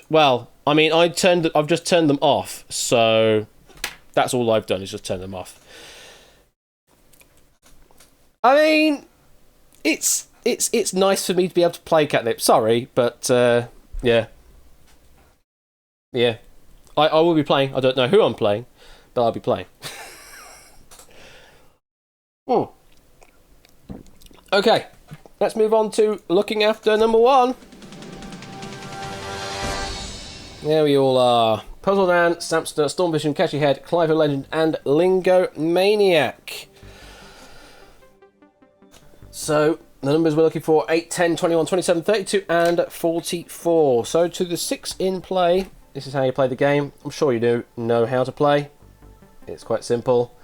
Well, I mean, I've just turned them off, so that's all I've done is just turn them off. I mean, it's nice for me to be able to play Catnip. Sorry, but yeah. I will be playing. I don't know who I'm playing, but I'll be playing. Okay, let's move on to looking after number one. There we all are. Puzzle Dan, Stampster, Stormvision, Catchy Head, Clive Legend, and Lingo Maniac. So, the numbers we're looking for, 8, 10, 21, 27, 32, and 44. So, to the 6 in play, this is how you play the game. I'm sure you do know how to play. It's quite simple.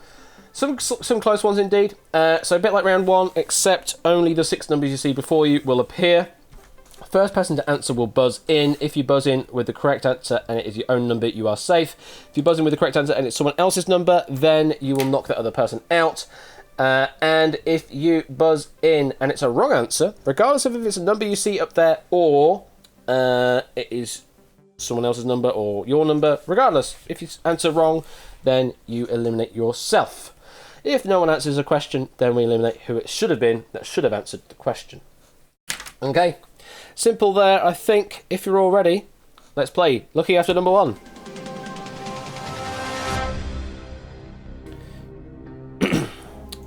Some close ones indeed. So, a bit like round 1, except only the 6 numbers you see before you will appear. First person to answer will buzz in. If you buzz in with the correct answer and it is your own number, you are safe. If you buzz in with the correct answer and it's someone else's number, then you will knock that other person out. And if you buzz in and it's a wrong answer, regardless of if it's a number you see up there or it is someone else's number or your number, regardless, if you answer wrong, then you eliminate yourself. If no one answers a question, then we eliminate who it should have been that should have answered the question. Okay. Simple there, I think. If you're all ready, let's play Looking After number 1.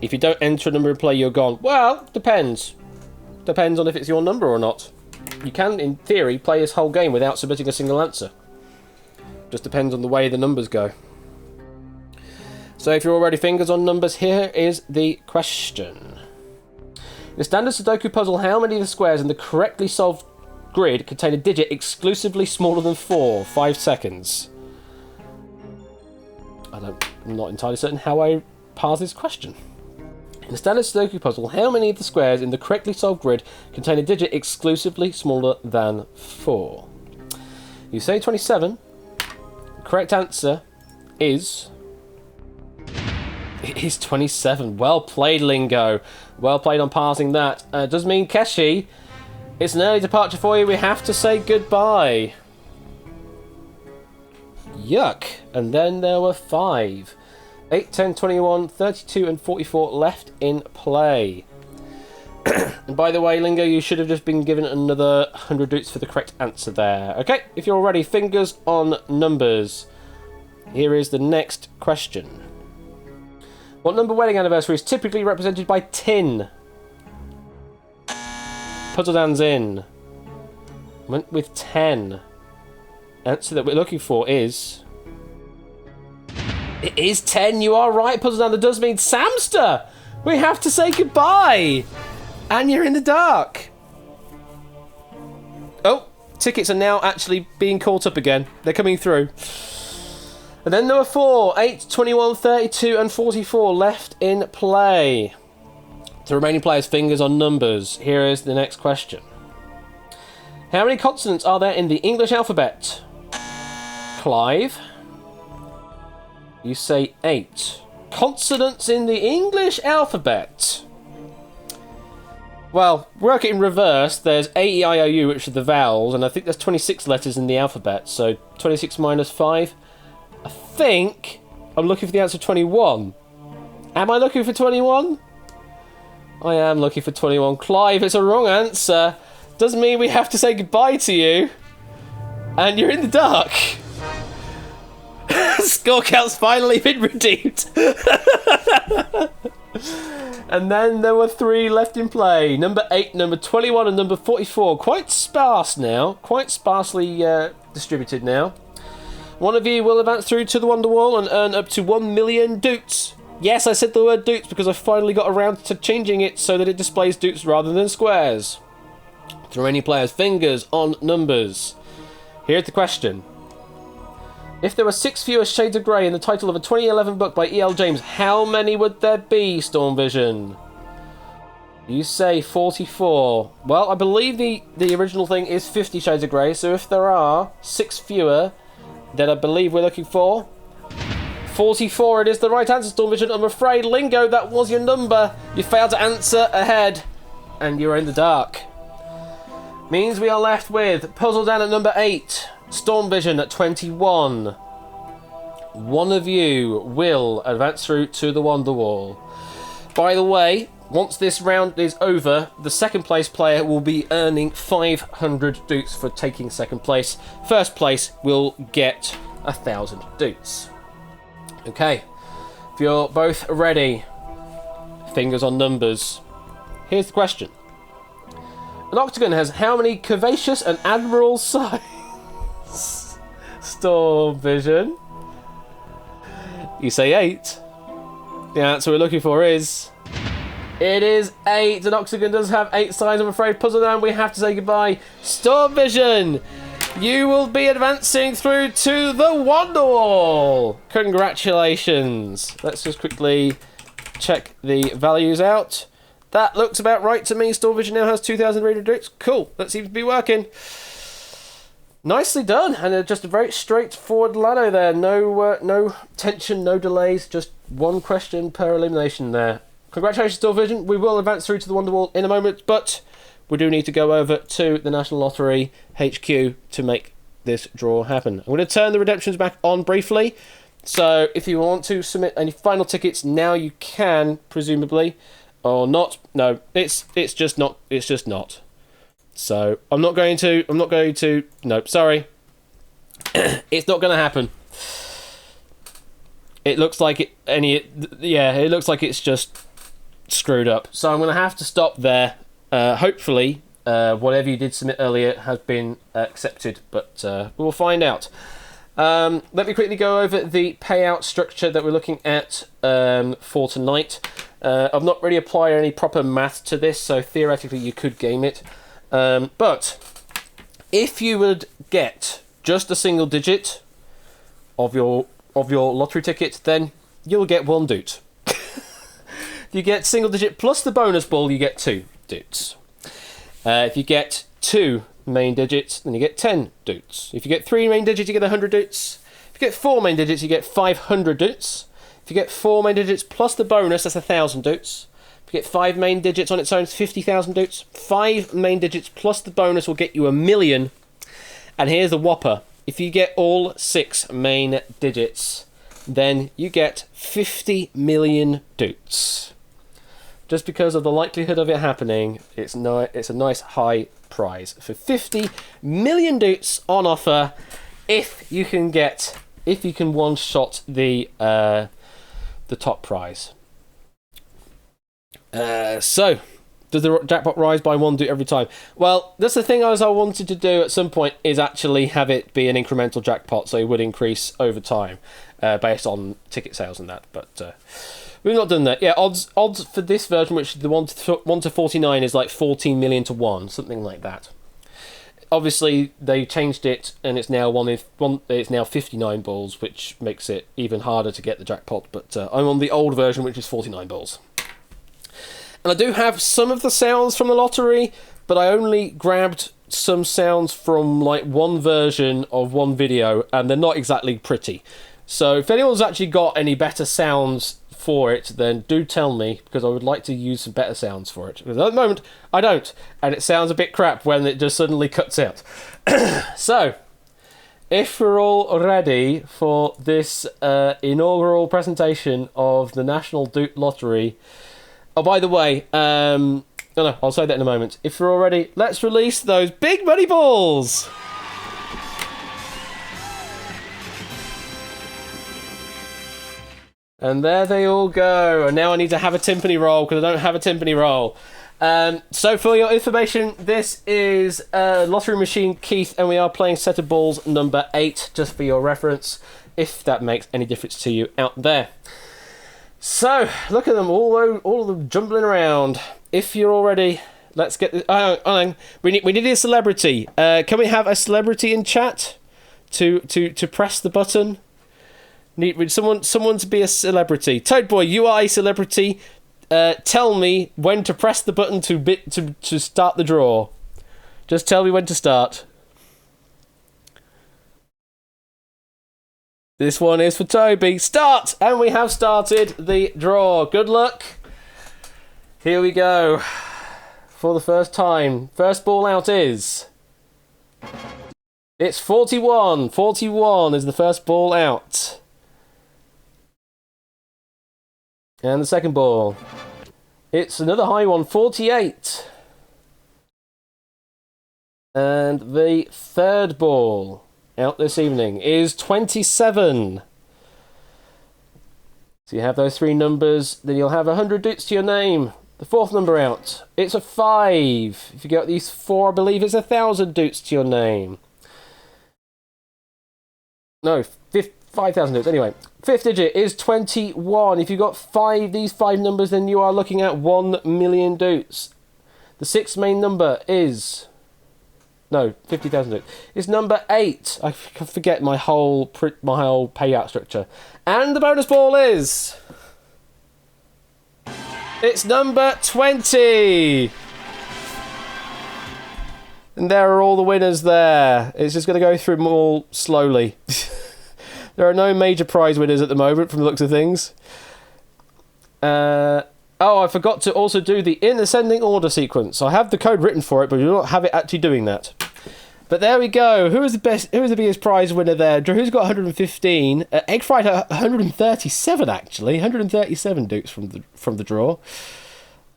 If you don't enter a number in play, you're gone. Well, depends. Depends on if it's your number or not. You can, in theory, play this whole game without submitting a single answer. Just depends on the way the numbers go. So if you're already fingers on numbers, here is the question. In the standard Sudoku puzzle, how many of the squares in the correctly solved grid contain a digit exclusively smaller than 4? 5 seconds. I'm not entirely certain how I parse this question. In the standard Sudoku puzzle, how many of the squares in the correctly solved grid contain a digit exclusively smaller than 4? You say 27. The correct answer is... It is 27. Well played, Lingo. Well played on passing that. Does mean, Keshi, it's an early departure for you. We have to say goodbye. Yuck. And then there were 5. 8, 10, 21, 32 and 44 left in play. And by the way, Lingo, you should have just been given another 100 doots for the correct answer there. Okay, if you're ready, fingers on numbers. Here is the next question. What number wedding anniversary is typically represented by tin? Puzzle Dan's in. Went with 10. Answer that we're looking for is... It is 10, you are right, Puzzle Dan. That does mean Samster! We have to say goodbye! And you're in the dark. Oh, tickets are now actually being caught up again. They're coming through. And then there were 4, 8, 21, 32 and 44 left in play. The remaining players' fingers on numbers. Here is the next question. How many consonants are there in the English alphabet? Clive? You say 8. Consonants in the English alphabet. Well, work it in reverse. There's A, E, I, O, U, which are the vowels, and I think there's 26 letters in the alphabet. So 26 minus 5. I think I'm looking for the answer 21. Am I looking for 21? I am looking for 21. Clive, it's a wrong answer. Doesn't mean we have to say goodbye to you. And you're in the dark. Score count's finally been redeemed. And then there were 3 left in play. Number 8, number 21 and number 44. Quite sparse now. Quite sparsely distributed now. One of you will advance through to the Wonder Wall and earn up to 1 million doots. Yes, I said the word doots because I finally got around to changing it so that it displays doots rather than squares. Throw any player's fingers on numbers. Here's the question. If there were 6 fewer Shades of Grey in the title of a 2011 book by E.L. James, how many would there be, Storm Vision? You say 44. Well, I believe the original thing is 50 Shades of Grey, so if there are 6 fewer, then I believe we're looking for 44. It is the right answer, Storm Vision. I'm afraid, Lingo, that was your number. You failed to answer ahead, and you're in the dark. Means we are left with Puzzle Dan at number 8. Storm Vision at 21. One of you will advance through to the Wonder Wall. By the way, once this round is over, the second place player will be earning 500 doots for taking second place. First place will get 1,000 doots. Okay, if you're both ready, fingers on numbers. Here's the question. An octagon has how many curvaceous and admiral sides? Storm Vision. You say 8. The answer we're looking for is... It is 8. An octagon does have 8 sides, I'm afraid. Puzzle Dan, we have to say goodbye. Storm Vision, you will be advancing through to the Wonder Wall. Congratulations. Let's just quickly check the values out. That looks about right to me. Storm Vision now has 2,000 reader doots. Cool, that seems to be working. Nicely done, and just a very straightforward ladder there. No tension, no delays, just one question per elimination there. Congratulations, Storm Vision. We will advance through to the Wonder Wall in a moment, but we do need to go over to the National Lottery HQ to make this draw happen. I'm going to turn the redemptions back on briefly, so if you want to submit any final tickets now, you can, presumably, or not. No, it's just not. It's just not. So I'm not going to. No, sorry. It's not going to happen. It looks like it. It looks like it's just screwed up. So I'm going to have to stop there. Hopefully, whatever you did submit earlier has been accepted, but we'll find out. Let me quickly go over the payout structure that we're looking at for tonight. I've not really applied any proper math to this, so theoretically you could game it. But if you would get just a single digit of your lottery ticket, then you'll get 1 doot. If you get single digit plus the bonus ball, you get 2 doots. If you get 2 main digits, then you get 10 doots. If you get 3 main digits, you get 100 doots. If you get 4 main digits, you get 500 doots. If you get 4 main digits plus the bonus, that's 1,000 doots. If you get 5 main digits on its own, it's 50,000 doots. 5 main digits plus the bonus will get you 1,000,000. And here's the whopper. If you get all 6 main digits, then you get 50 million doots. Just because of the likelihood of it happening, it's a nice high prize. For 50 million doots on offer, if you can one-shot the top prize. So, does the jackpot rise by 1 doot every time? Well, that's the thing I wanted to do at some point, is actually have it be an incremental jackpot, so it would increase over time, based on ticket sales and that. But we've not done that. Yeah, odds for this version, which the 1 to 49 is like 14 million to 1, something like that. Obviously, they changed it, and it's now it's now 59 balls, which makes it even harder to get the jackpot. But I'm on the old version, which is 49 balls. And I do have some of the sounds from the lottery, but I only grabbed some sounds from like one version of one video, and they're not exactly pretty. So if anyone's actually got any better sounds for it, then do tell me, because I would like to use some better sounds for it. Because at the moment, I don't, and it sounds a bit crap when it just suddenly cuts out. So, if we're all ready for this inaugural presentation of the National Doot Lottery. Oh, by the way, no, I'll say that in a moment. If we're all ready, let's release those big money balls! And there they all go. And now I need to have a timpani roll, because I don't have a timpani roll. So for your information, this is Lottery Machine Keith, and we are playing set of balls number 8, just for your reference, if that makes any difference to you out there. So, look at them, all of them jumbling around. If you're all ready, let's get this. We need a celebrity. Can we have a celebrity in chat to press the button? Need someone to be a celebrity. Toad Boy, you are a celebrity. Tell me when to press the button to start the draw. Just tell me when to start. This one is for Toby. Start! And we have started the draw. Good luck. Here we go. For the first time. First ball out is... It's 41. 41 is the first ball out. And the second ball. It's another high one. 48. And the third ball out this evening is 27. So you have those 3 numbers, then you'll have 100 doots to your name. The fourth number out, it's a 5. If you get these 4, I believe it's 1,000 doots to your name. No, 5,000 doots. Anyway, fifth digit is 21. If you got these 5 numbers, then you are looking at 1 million doots. The 6th main number is... No, 50,000 doots. It's number 8. I forget my whole payout structure. And the bonus ball is... It's number 20! And there are all the winners there. It's just going to go through them all slowly. There are no major prize winners at the moment, from the looks of things. Oh, I forgot to also do the in ascending order sequence. I have the code written for it, but we do not have it actually doing that. But there we go. Who is the biggest prize winner there? Who's got 115? Egg Fried 137 actually. 137 dukes from the draw.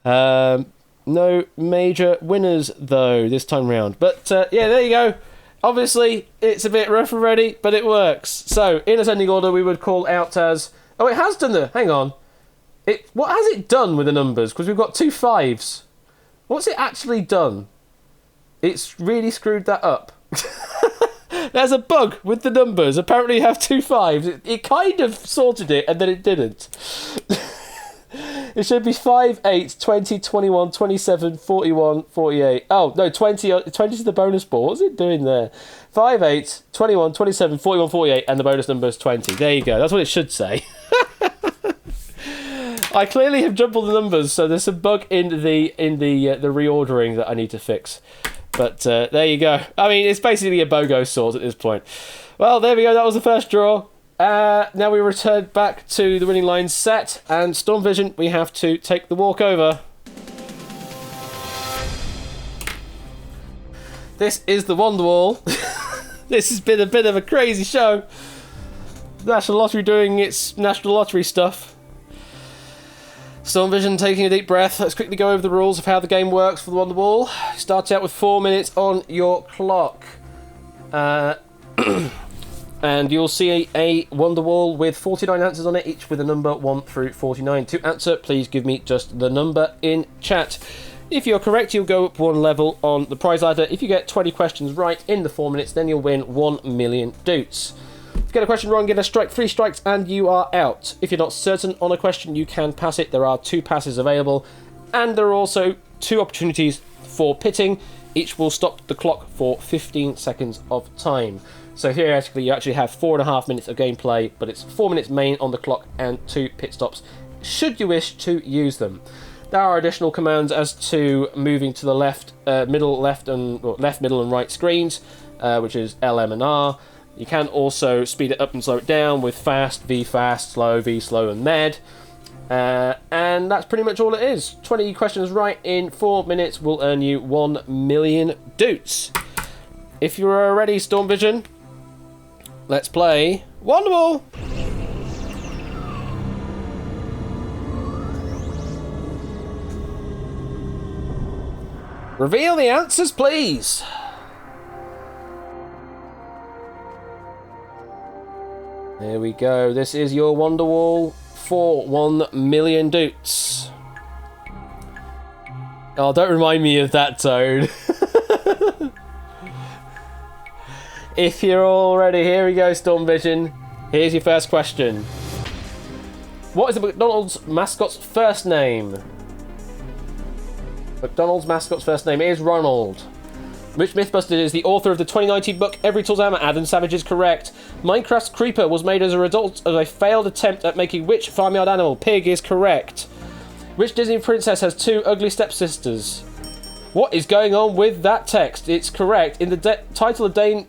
No major winners though this time round. But yeah, there you go. Obviously, it's a bit rough already, but it works. So in ascending order, we would call out as. Oh, it has done the. Hang on. What has it done with the numbers? Because we've got 2 5s. What's it actually done? It's really screwed that up. There's a bug with the numbers. Apparently you have 2 5s. It kind of sorted it, and then it didn't. It should be 5, 8, 20, 21, 27, 41, 48. Oh, no, 20 is the bonus ball. What's it doing there? 5, 8, 21, 27, 41, 48, and the bonus number is 20. There you go. That's what it should say. I clearly have jumbled the numbers, so there's a bug in the reordering that I need to fix. But there you go. I mean, it's basically a BOGO sort at this point. Well, there we go. That was the first draw. Now we return back to the winning line set, and Storm Vision, we have to take the walkover. This is the Wonderwall. This has been a bit of a crazy show. National Lottery doing its National Lottery stuff. Storm Vision taking a deep breath. Let's quickly go over the rules of how the game works for the Wonderwall. Start out with 4 minutes on your clock. And you'll see a Wonderwall with 49 answers on it, each with a number 1 through 49. To answer, please give me just the number in chat. If you're correct, you'll go up 1 level on the prize ladder. If you get 20 questions right in the 4 minutes, then you'll win 1 million doots. If you get a question wrong, get a strike, 3 strikes, and you are out. If you're not certain on a question, you can pass it. There are 2 passes available, and there are also 2 opportunities for pitting. Each will stop the clock for 15 seconds of time. So theoretically, you actually have 4.5 minutes of gameplay, but it's 4 minutes main on the clock and 2 pit stops, should you wish to use them. There are additional commands as to moving to the left, middle, middle, and right screens, which is L, M, and R. You can also speed it up and slow it down with fast, V fast, slow, V slow, and med. And that's pretty much all it is. 20 questions right in 4 minutes will earn you 1 million doots. If you're ready, Storm Vision, let's play Wonderwall! Reveal the answers, please. There we go. This is your Wonderwall for 1 million doots. Oh, don't remind me of that, Toad. If you're all ready, here we go, Storm Vision. Here's your first question. What is the McDonald's mascot's first name? McDonald's mascot's first name is Ronald. Which Mythbuster is the author of the 2019 book Every Tool's Hammer? Adam Savage is correct. Minecraft's Creeper was made as a result of a failed attempt at making which farmyard animal? Pig is correct. Which Disney princess has 2 ugly stepsisters? What is going on with that text? It's correct. In the title of Dane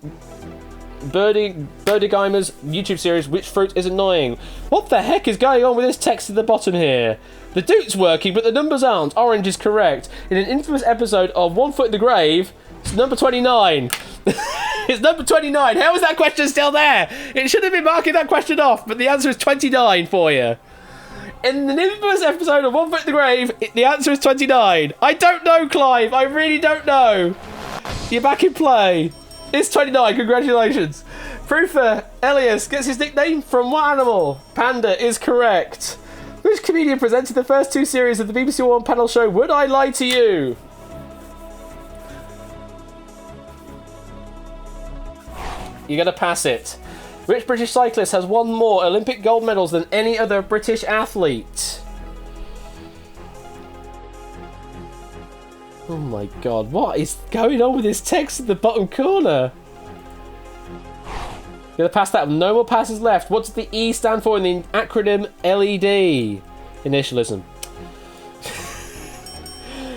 Birdegeimer's YouTube series, which fruit is annoying? What the heck is going on with this text at the bottom here? The doot's working, but the numbers aren't. Orange is correct. In an infamous episode of One Foot in the Grave, it's number 29. It's number 29. How is that question still there? It should have been marking that question off, but the answer is 29 for you. In the infamous episode of One Foot in the Grave, the answer is 29. I don't know, Clive. I really don't know. You're back in play. It's 29. Congratulations. Proofer Elias gets his nickname from what animal? Panda is correct. Which comedian presented the first 2 series of the BBC One panel show Would I Lie to You? You're going to pass it. Which British cyclist has won more Olympic gold medals than any other British athlete? Oh my god, what is going on with this text in the bottom corner? Gonna pass that. No more passes left. What does the E stand for in the acronym LED? Initialism.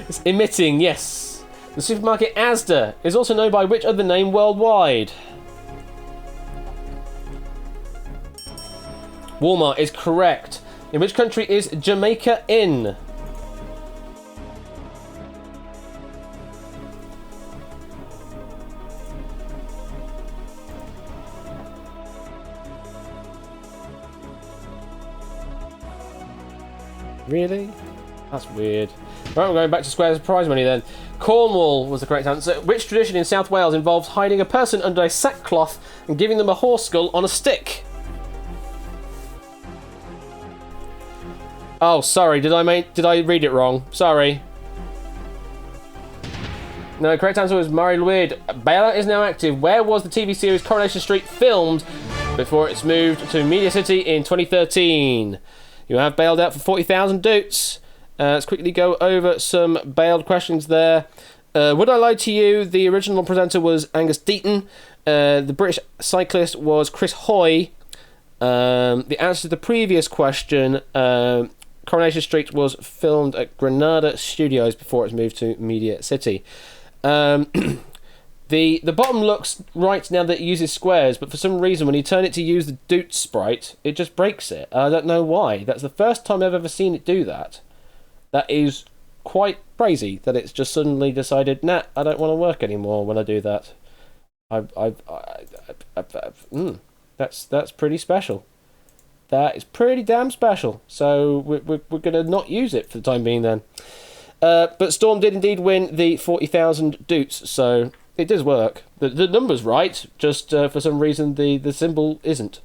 It's emitting, yes. The supermarket Asda is also known by which other name worldwide? Walmart is correct. In which country is Jamaica in? Really? That's weird. Right, we're going back to squares of prize money then. Cornwall was the correct answer. Which tradition in South Wales involves hiding a person under a sackcloth and giving them a horse skull on a stick? Oh, sorry. Did I read it wrong? Sorry. No, the correct answer was Murray Lwyd. Bailout is now active. Where was the TV series Coronation Street filmed before it's moved to Media City in 2013? You have bailed out for 40,000 doots. Let's quickly go over some bailed questions there. Would I Lie to You? The original presenter was Angus Deaton. The British cyclist was Chris Hoy. The answer to the previous question Coronation Street was filmed at Granada Studios before it was moved to Media City. The bottom looks right now that it uses squares, but for some reason when you turn it to use the Doot sprite, it just breaks it. I don't know why. That's the first time I've ever seen it do that. That is quite crazy that it's just suddenly decided, nah, I don't want to work anymore when I do that. That's pretty special. That is pretty damn special. So we're going to not use it for the time being then. But Storm did indeed win the 40,000 Doots, so it does work. The number's right, just for some reason the symbol isn't.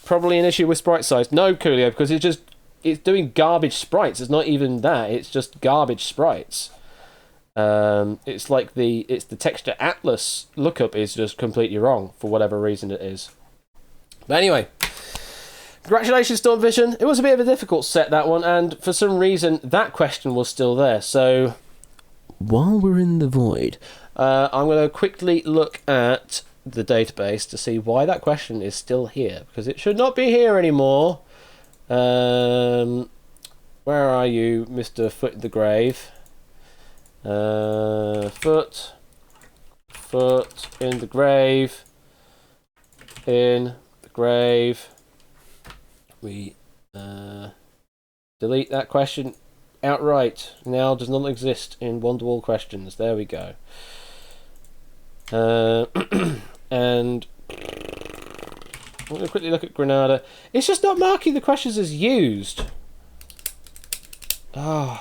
Probably an issue with sprite size. No, Coolio, because it's doing garbage sprites. It's not even that. It's just garbage sprites. It's like the texture atlas lookup is just completely wrong for whatever reason it is. But anyway, congratulations, Storm Vision. It was a bit of a difficult set, that one, and for some reason that question was still there. So while we're in the void, I'm going to quickly look at the database to see why that question is still here, because it should not be here anymore. Where are you, Mr. Foot in the Grave? Foot in the grave. In the grave. We delete that question outright. Now does not exist in Wonderwall questions. There we go. And I'm going to quickly look at Granada. It's just not marking the questions as used. Oh.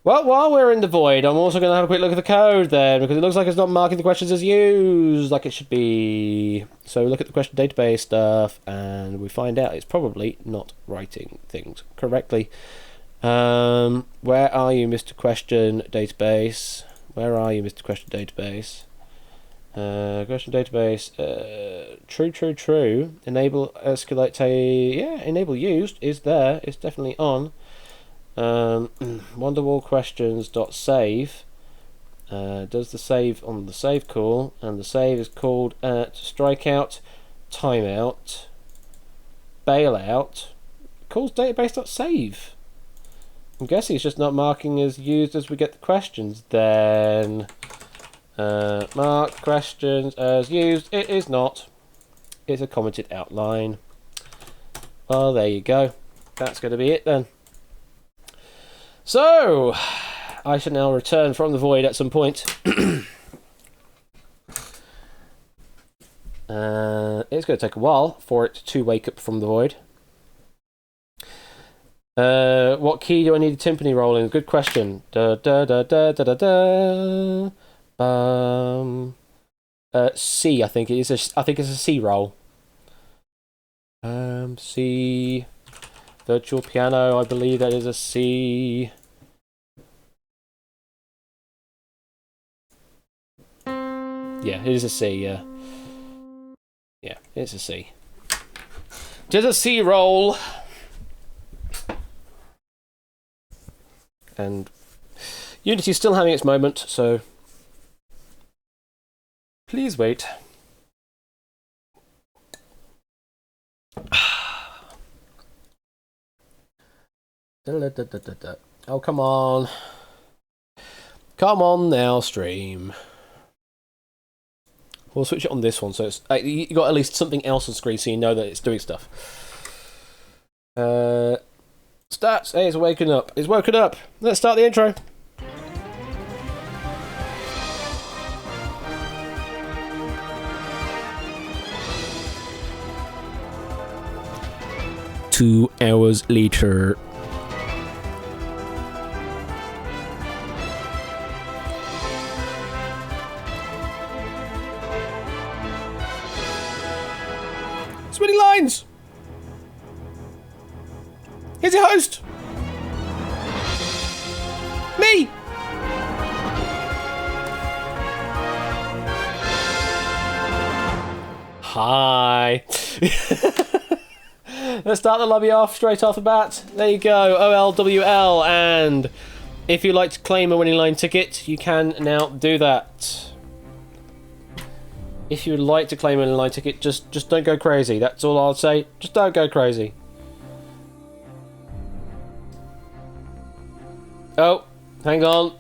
Well, while we're in the void, I'm also going to have a quick look at the code then, because it looks like it's not marking the questions as used, like it should be. So we look at the question database stuff, and we find out it's probably not writing things correctly. Where are you, Mr. Question Database? Where are you, Mr. Question Database? Question database. True. Enable escalate. Yeah, enable used is there. It's definitely on. Wonderwall questions.save does the save on the save call, and the save is called at strikeout, timeout, bailout. It calls database.save. I'm guessing it's just not marking as used as we get the questions. Then mark questions as used. It is not. It's a commented outline. Well, there you go. That's going to be it then. So, I shall now return from the void at some point. It's going to take a while for it to wake up from the void. What key do I need the timpani roll in? Good question. Da da da da da da da. C, I think it is. I think it's a C roll. C. Virtual piano, I believe that is a C. Yeah, it is a C, yeah. Yeah, it's a C. Just a C roll. And Unity's still having its moment, so please wait. Oh, come on. Come on now, stream. We'll switch it on this one, so it's you got at least something else on screen so you know that it's doing stuff. Stats. Hey, it's waking up. It's woken up. Let's start the intro. Two hours later. Spinning lines! Here's your host! Me! Hi! Let's start the lobby off straight off the bat. There you go, OLWL, and if you'd like to claim a winning line ticket, you can now do that. If you would like to claim an inline ticket, just don't go crazy. That's all I'll say. Just don't go crazy. Oh, hang on.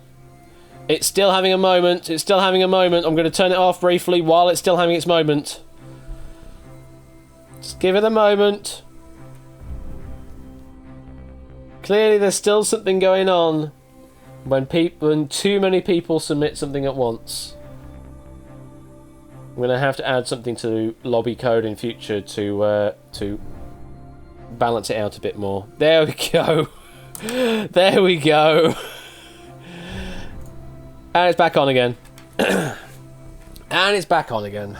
It's still having a moment. It's still having a moment. I'm going to turn it off briefly while it's still having its moment. Just give it a moment. Clearly there's still something going on when too many people submit something at once. I'm going to have to add something to lobby code in future to balance it out a bit more. There we go. There we go. And it's back on again. And it's back on again.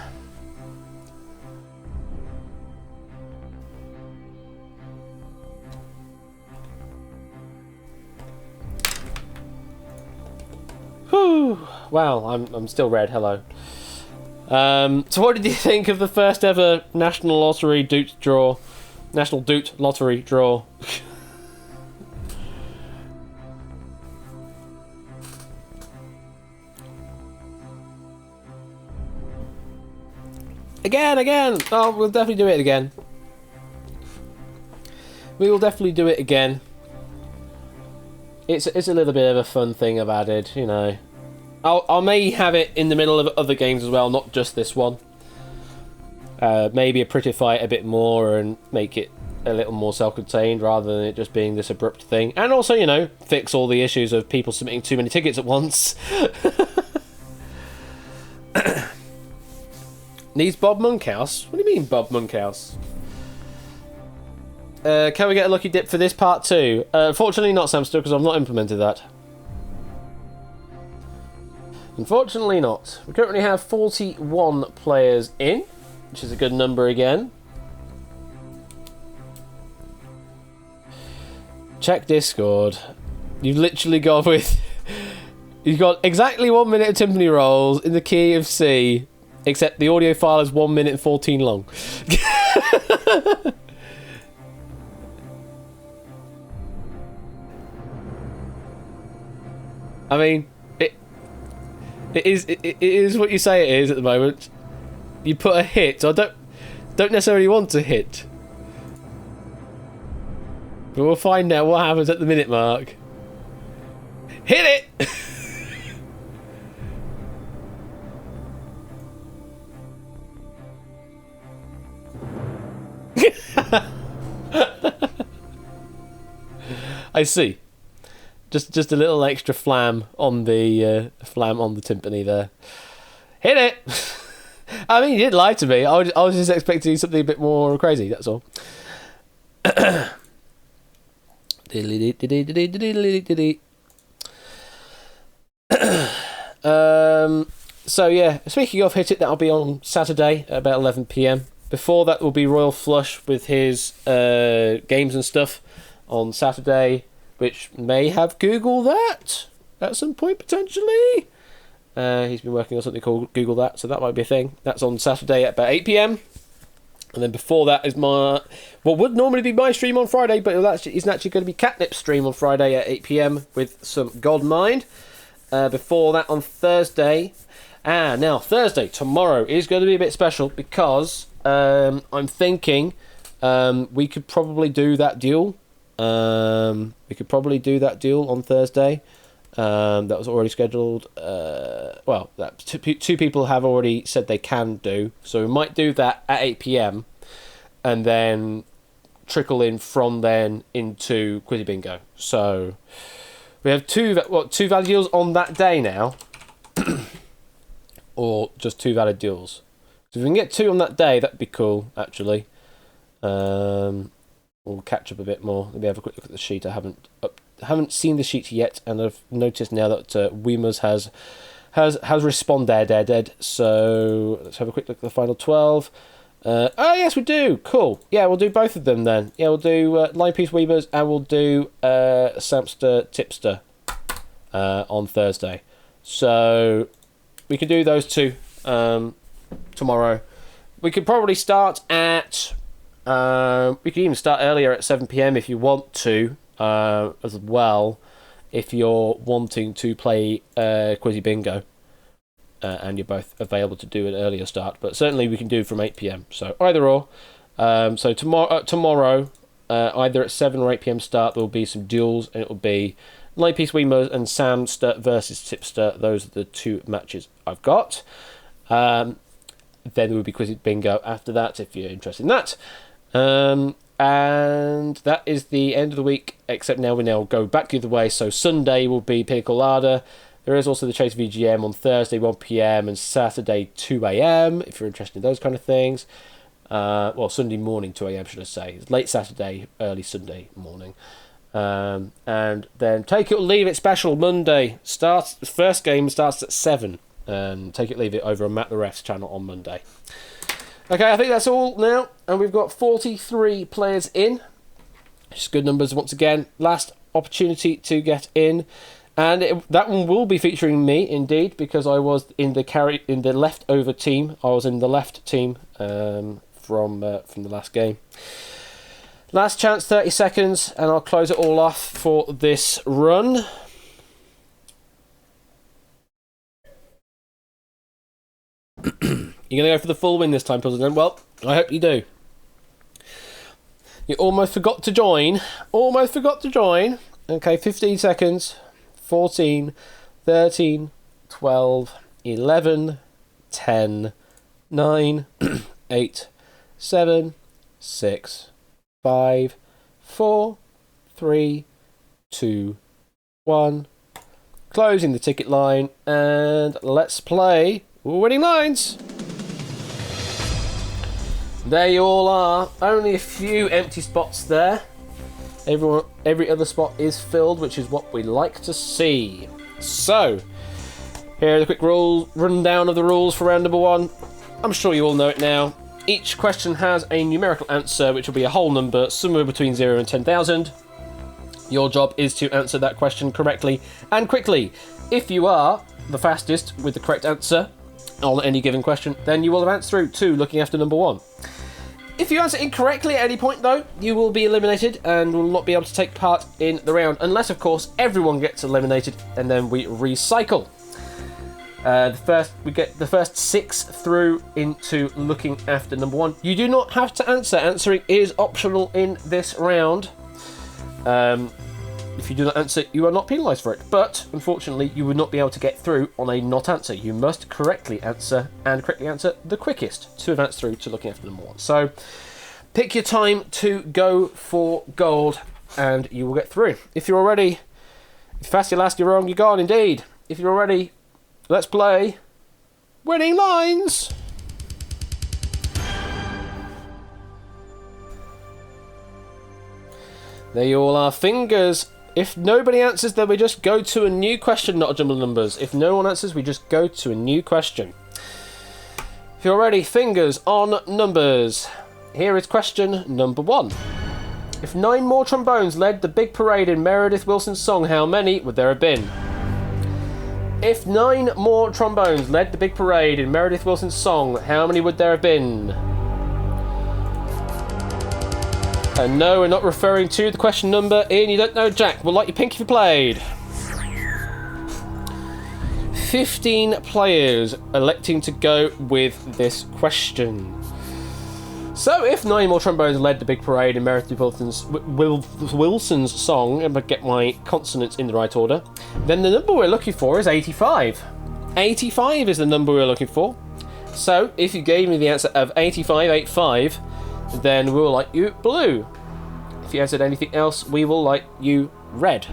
Whew. Wow, I'm still red. Hello. So what did you think of the first ever National Lottery Doot draw? National Doot Lottery draw. Again! Oh, we'll definitely do it again. We will definitely do it again. It's a little bit of a fun thing I've added, you know. I may have it in the middle of other games as well, not just this one. Maybe prettify it a bit more and make it a little more self-contained rather than it just being this abrupt thing. And also, you know, fix all the issues of people submitting too many tickets at once. Needs Bob Monkhouse? What do you mean, Bob Monkhouse? Can we get a lucky dip for this part 2? Unfortunately not, Samster, because I've not implemented that. Unfortunately not. We currently have 41 players in, which is a good number again. Check Discord. You've literally gone with... You've got exactly 1 minute of timpani rolls in the key of C, except the audio file is 1 minute and 14 long. I mean, it is what you say it is at the moment. You put a hit, so I don't necessarily want to hit. But we'll find out what happens at the minute mark. Hit it! I see. Just a little extra flam on the timpani there. Hit it! I mean, you didn't lie to me. I was just expecting something a bit more crazy. That's all. So yeah, speaking of Hit It, that'll be on Saturday at about 11 PM. Before that will be Royal Flush with his games and stuff on Saturday, which may have Google That at some point potentially. He's been working on something called Google That, so that might be a thing. That's on Saturday at about 8 PM. And then before that is what would normally be my stream on Friday, but it's actually going to be Catnip's stream on Friday at 8 PM with some Godmind. Before that on Thursday. Now Thursday, tomorrow, is going to be a bit special because I'm thinking we could probably do that deal. We could probably do that deal on Thursday. That was already scheduled. Well, that two people have already said they can do. So we might do that at 8 PM and then trickle in from then into Quizzy Bingo. So we have two valid deals on that day now. Or just two valid deals. So if we can get two on that day, that'd be cool, actually. We'll catch up a bit more. Let me have a quick look at the sheet. I haven't seen the sheet yet, and I've noticed now that Weemers has responded. So let's have a quick look at the final 12. Oh yes, we do. Cool. Yeah, we'll do both of them then. Yeah, we'll do Line Piece Weemers and we'll do Samster Tipster on Thursday. So we can do those two tomorrow. We could probably start at. We could even start earlier at 7 PM if you want to, as well, if you're wanting to play Quizzy Bingo. and you're both available to do an earlier start. But certainly we can do from 8 p.m. So either or. So tomorrow, either at 7 or 8 p.m. start, there will be some duels, and it will be Lightpiece Weemos and Sam Sturt versus Tipster. Those are the 2 matches I've got. Then there will be Quiz Bingo after that, if you're interested in that. And that is the end of the week, except now we go back the other way. So Sunday will be Pinnacle Larder. There is also the Chase VGM on Thursday 1 p.m. and Saturday 2 a.m. if you're interested in those kind of things. Well, Sunday morning 2 a.m. should I say. It's late Saturday, early Sunday morning. And then Take It or Leave It special Monday. First game starts at 7. And Take It or Leave It over on Matt the Ref's channel on Monday. Okay, I think that's all now, and we've got 43 players in. Just good numbers once again. Last opportunity to get in, and that one will be featuring me indeed, because I was in the leftover team. I was in the left team from the last game. Last chance, 30 seconds, and I'll close it all off for this run. You're going to go for the full win this time, Puzzleton. Well, I hope you do. You almost forgot to join. Okay, 15 seconds. 14, 13, 12, 11, 10, 9, 8, 7, 6, 5, 4, 3, 2, 1. Closing the ticket line, and let's play Winning Lines. There you all are. Only a few empty spots there. Every other spot is filled, which is what we like to see. So, here are the quick rundown of the rules for round number 1. I'm sure you all know it now. Each question has a numerical answer, which will be a whole number somewhere between 0 and 10,000. Your job is to answer that question correctly and quickly. If you are the fastest with the correct answer on any given question, then you will advance through to looking after number 1. If you answer incorrectly at any point, though, you will be eliminated and will not be able to take part in the round, unless, of course, everyone gets eliminated and then we recycle. We get the first 6 through into looking after number 1. You do not have to answer. Answering is optional in this round. If you do not answer, you are not penalised for it. But, unfortunately, you will not be able to get through on a not answer. You must correctly answer, and correctly answer the quickest to advance through to looking after number 1. So, pick your time to go for gold, and you will get through. If you're ready, if fast you last, you're wrong, you're gone, indeed. If you're ready, let's play Winning Lines. There you all are, fingers. If nobody answers, then we just go to a new question, not a jumble of numbers. If no one answers, we just go to a new question. If you're ready, fingers on numbers. Here is question number 1. If 9 more trombones led the big parade in Meredith Willson's song, how many would there have been? If 9 more trombones led the big parade in Meredith Willson's song, how many would there have been? And no, we're not referring to the question number. Ian, you don't know Jack. We'll like your pink if you played. 15 players electing to go with this question. So, if 9 more trombones led the big parade in Meredith Willson's song, and I get my consonants in the right order, then the number we're looking for is 85. 85 is the number we're looking for. So, if you gave me the answer of 8585, then we'll light you blue. If you answered anything else, we will light you red.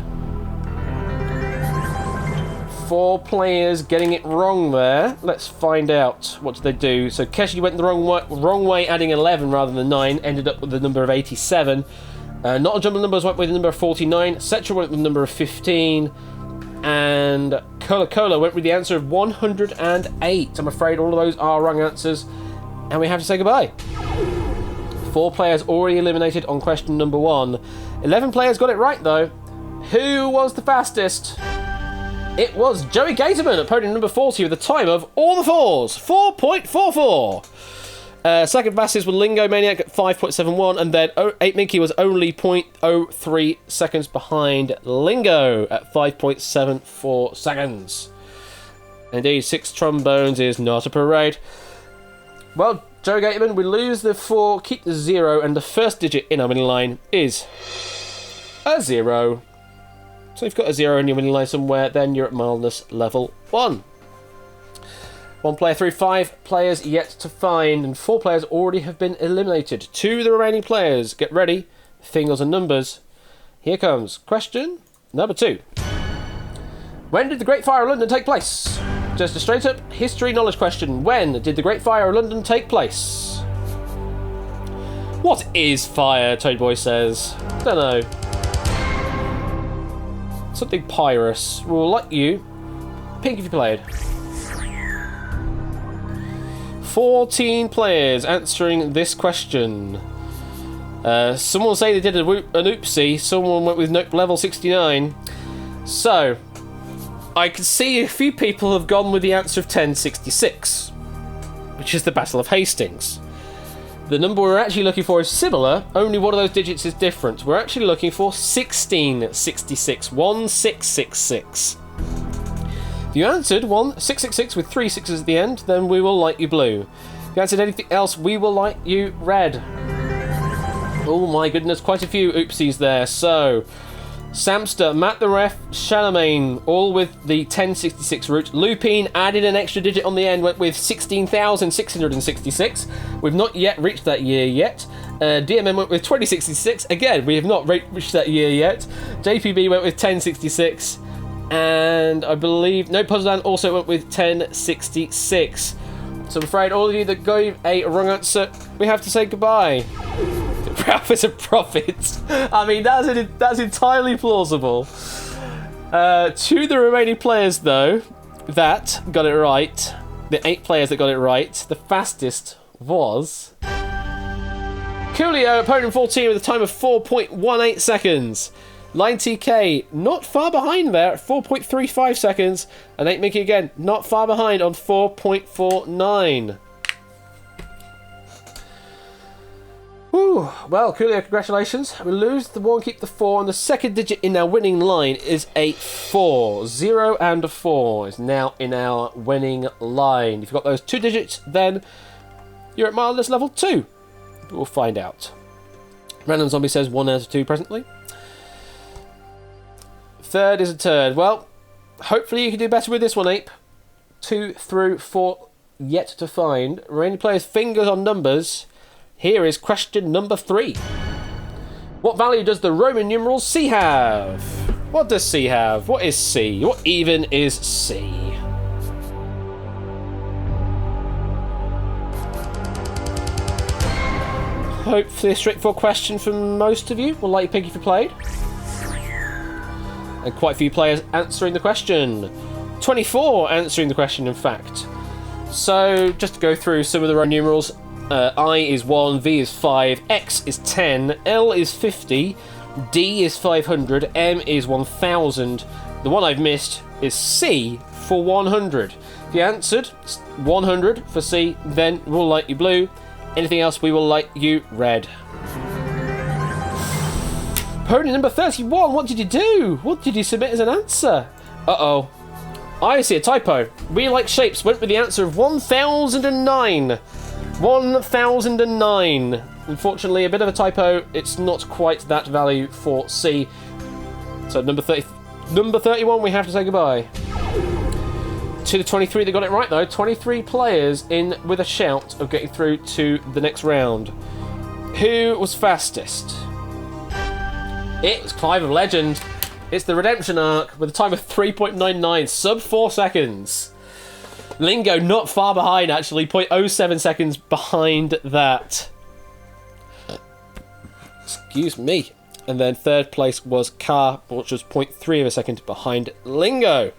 4 players getting it wrong there. Let's find out. What did they do? So Keshi went the wrong way, adding 11 rather than 9, ended up with the number of 87. Not a jumble numbers went with the number of 49. Setra went with the number of 15. And Cola went with the answer of 108. I'm afraid all of those are wrong answers. And we have to say goodbye. 4 players already eliminated on question number 1. 11 players got it right, though. Who was the fastest? It was Joey Gatorman at podium number 40 with a time of all the 4s, 4.44. Second fastest was Lingo Maniac at 5.71, and then 8 Minky was only 0.03 seconds behind Lingo at 5.74 seconds. Indeed, 6 trombones is not a parade. Well, Joe Gateman, we lose the 4, keep the 0, and the first digit in our winning line is a 0. So if you've got a 0 in your winning line somewhere, then you're at mildness level 1. 1 player through, 5 players yet to find, and 4 players already have been eliminated. 2 of the remaining players, get ready, fingers and numbers. Here comes question number 2. When did the Great Fire of London take place? Just a straight up history knowledge question. When did the Great Fire of London take place? What is fire? Toad Boy says. Don't know. Something pyrus. We'll let you. Pink if you played. 14 players answering this question. Someone say they did an oopsie. Someone went with nope level 69. So, I can see a few people have gone with the answer of 1066, which is the Battle of Hastings. The number we're actually looking for is similar, only one of those digits is different. We're actually looking for 1666, 1666. If you answered 1666 with 3 sixes at the end, then we will light you blue. If you answered anything else, we will light you red. Oh my goodness, quite a few oopsies there. So, Samster, Matt the Ref, Charlemagne, all with the 1066 route. Lupine added an extra digit on the end, went with 16,666. We've not yet reached that year yet. DMM went with 2066. Again, we have not reached that year yet. JPB went with 1066. And I believe No Puzzleland also went with 1066. So I'm afraid all of you that gave a wrong answer, we have to say goodbye. Ralph is a prophet. I mean, that's entirely plausible. To the remaining players, though, that got it right, the 8 players that got it right, the fastest was Coolio, opponent 14 with a time of 4.18 seconds. Line TK, not far behind there at 4.35 seconds. And 8 Mickey again, not far behind on 4.49. Whew. Well, Coolio, congratulations. We lose the 1, keep the 4, and the second digit in our winning line is a 4. 0 and a 4 is now in our winning line. If you've got those 2 digits, then you're at mildness level 2. We'll find out. Random Zombie says 1 out of 2 presently. Third is a turd. Well, hopefully you can do better with this one, Ape. 2 through 4 yet to find. Remaining players' fingers on numbers. Here is question number 3. What value does the Roman numeral C have? What does C have? What is C? What even is C? Hopefully a straightforward question for most of you. We'll let you pick if you played. And quite a few players answering the question. 24 answering the question, in fact. So, just to go through some of the Roman numerals. I is 1, V is 5, X is 10, L is 50, D is 500, M is 1000. The one I've missed is C for 100. If you answered 100 for C, then we'll light you blue. Anything else, we will light you red. Pony number 31, what did you do? What did you submit as an answer? Uh-oh. I see a typo. We Like Shapes went with the answer of 1009. 1009. Unfortunately, a bit of a typo. It's not quite that value for C. So number 31, we have to say goodbye. To the 23 that got it right, though. 23 players in with a shout of getting through to the next round. Who was fastest? It was Clive of Legend. It's the Redemption Arc with a time of 3.99, sub 4 seconds. Lingo not far behind, actually, 0.07 seconds behind that. Excuse me. And then third place was Car, which was 0.3 of a second behind Lingo.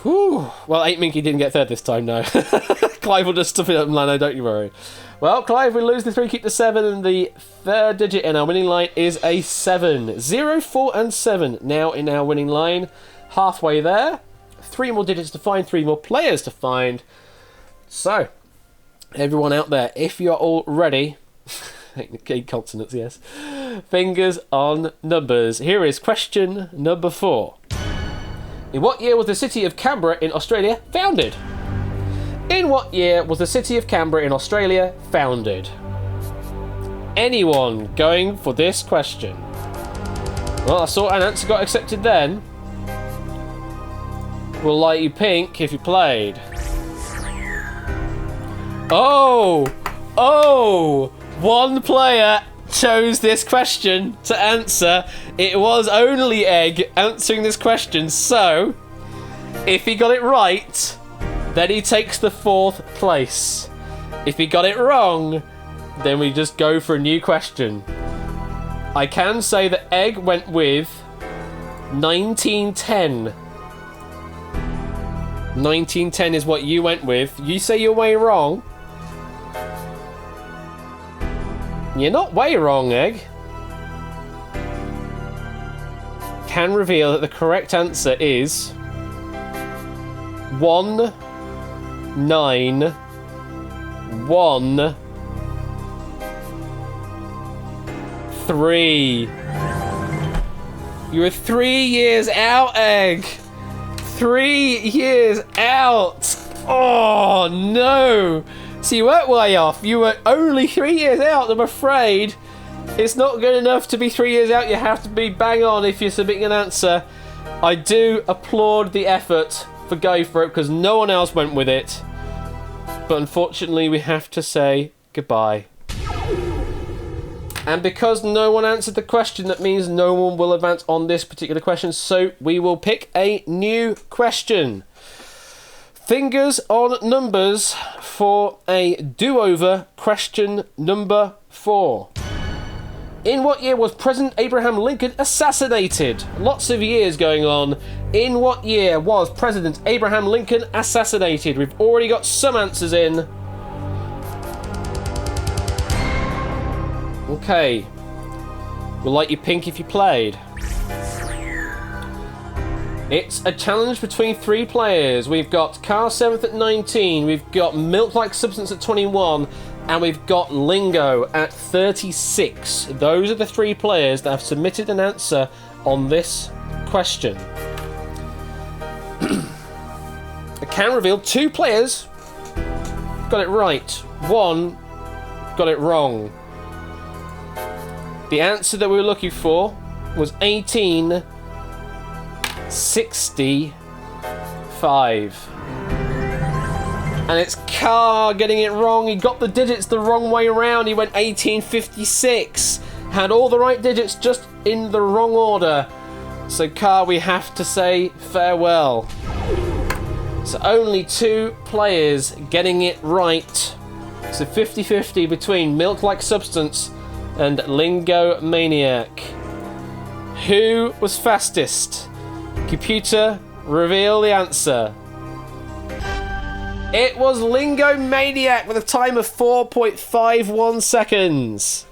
Whew. Well, 8 Minky didn't get third this time, no. Clive will just stuff it up, Lano, don't you worry. Well, Clive, we lose the 3, keep the 7, and the third digit in our winning line is a 7. 0, 4, and 7 now in our winning line. Halfway there. 3 more digits to find, 3 more players to find. So, everyone out there, if you're all ready, 8 consonants, yes, fingers on numbers. Here is question number 4. In what year was the city of Canberra in Australia founded? In what year was the city of Canberra in Australia founded? Anyone going for this question? Well, I saw an answer got accepted then. Will light you pink if you played. Oh! One player chose this question to answer. It was only Egg answering this question, so if he got it right, then he takes the 4th place. If he got it wrong, then we just go for a new question. I can say that Egg went with 1910. 1910 is what you went with. You say you're way wrong. You're not way wrong, Egg. Can reveal that the correct answer is 1913. You were 3 years out, Egg. 3 years out. Oh no. So you weren't way off. You were only 3 years out. I'm afraid it's not good enough to be 3 years out. You have to be bang on if you're submitting an answer. I do applaud the effort for going for it because no one else went with it. But unfortunately, we have to say goodbye. And because no one answered the question, that means no one will advance on this particular question. So we will pick a new question. Fingers on numbers for a do-over question number 4. In what year was President Abraham Lincoln assassinated? Lots of years going on. In what year was President Abraham Lincoln assassinated? We've already got some answers in. Okay. We'll light you pink if you played. It's a challenge between 3 players. We've got Car 7th at 19, we've got Milk Like Substance at 21, and we've got Lingo at 36. Those are the 3 players that have submitted an answer on this question. I can reveal 2 players got it right. 1 got it wrong. The answer that we were looking for was 1865. And it's Car getting it wrong. He got the digits the wrong way around. He went 1856. Had all the right digits, just in the wrong order. So Car, we have to say farewell. So only 2 players getting it right. So 50-50 between Milk Like Substance and Lingo Maniac. Who was fastest? Computer, reveal the answer. It was Lingo Maniac with a time of 4.51 seconds.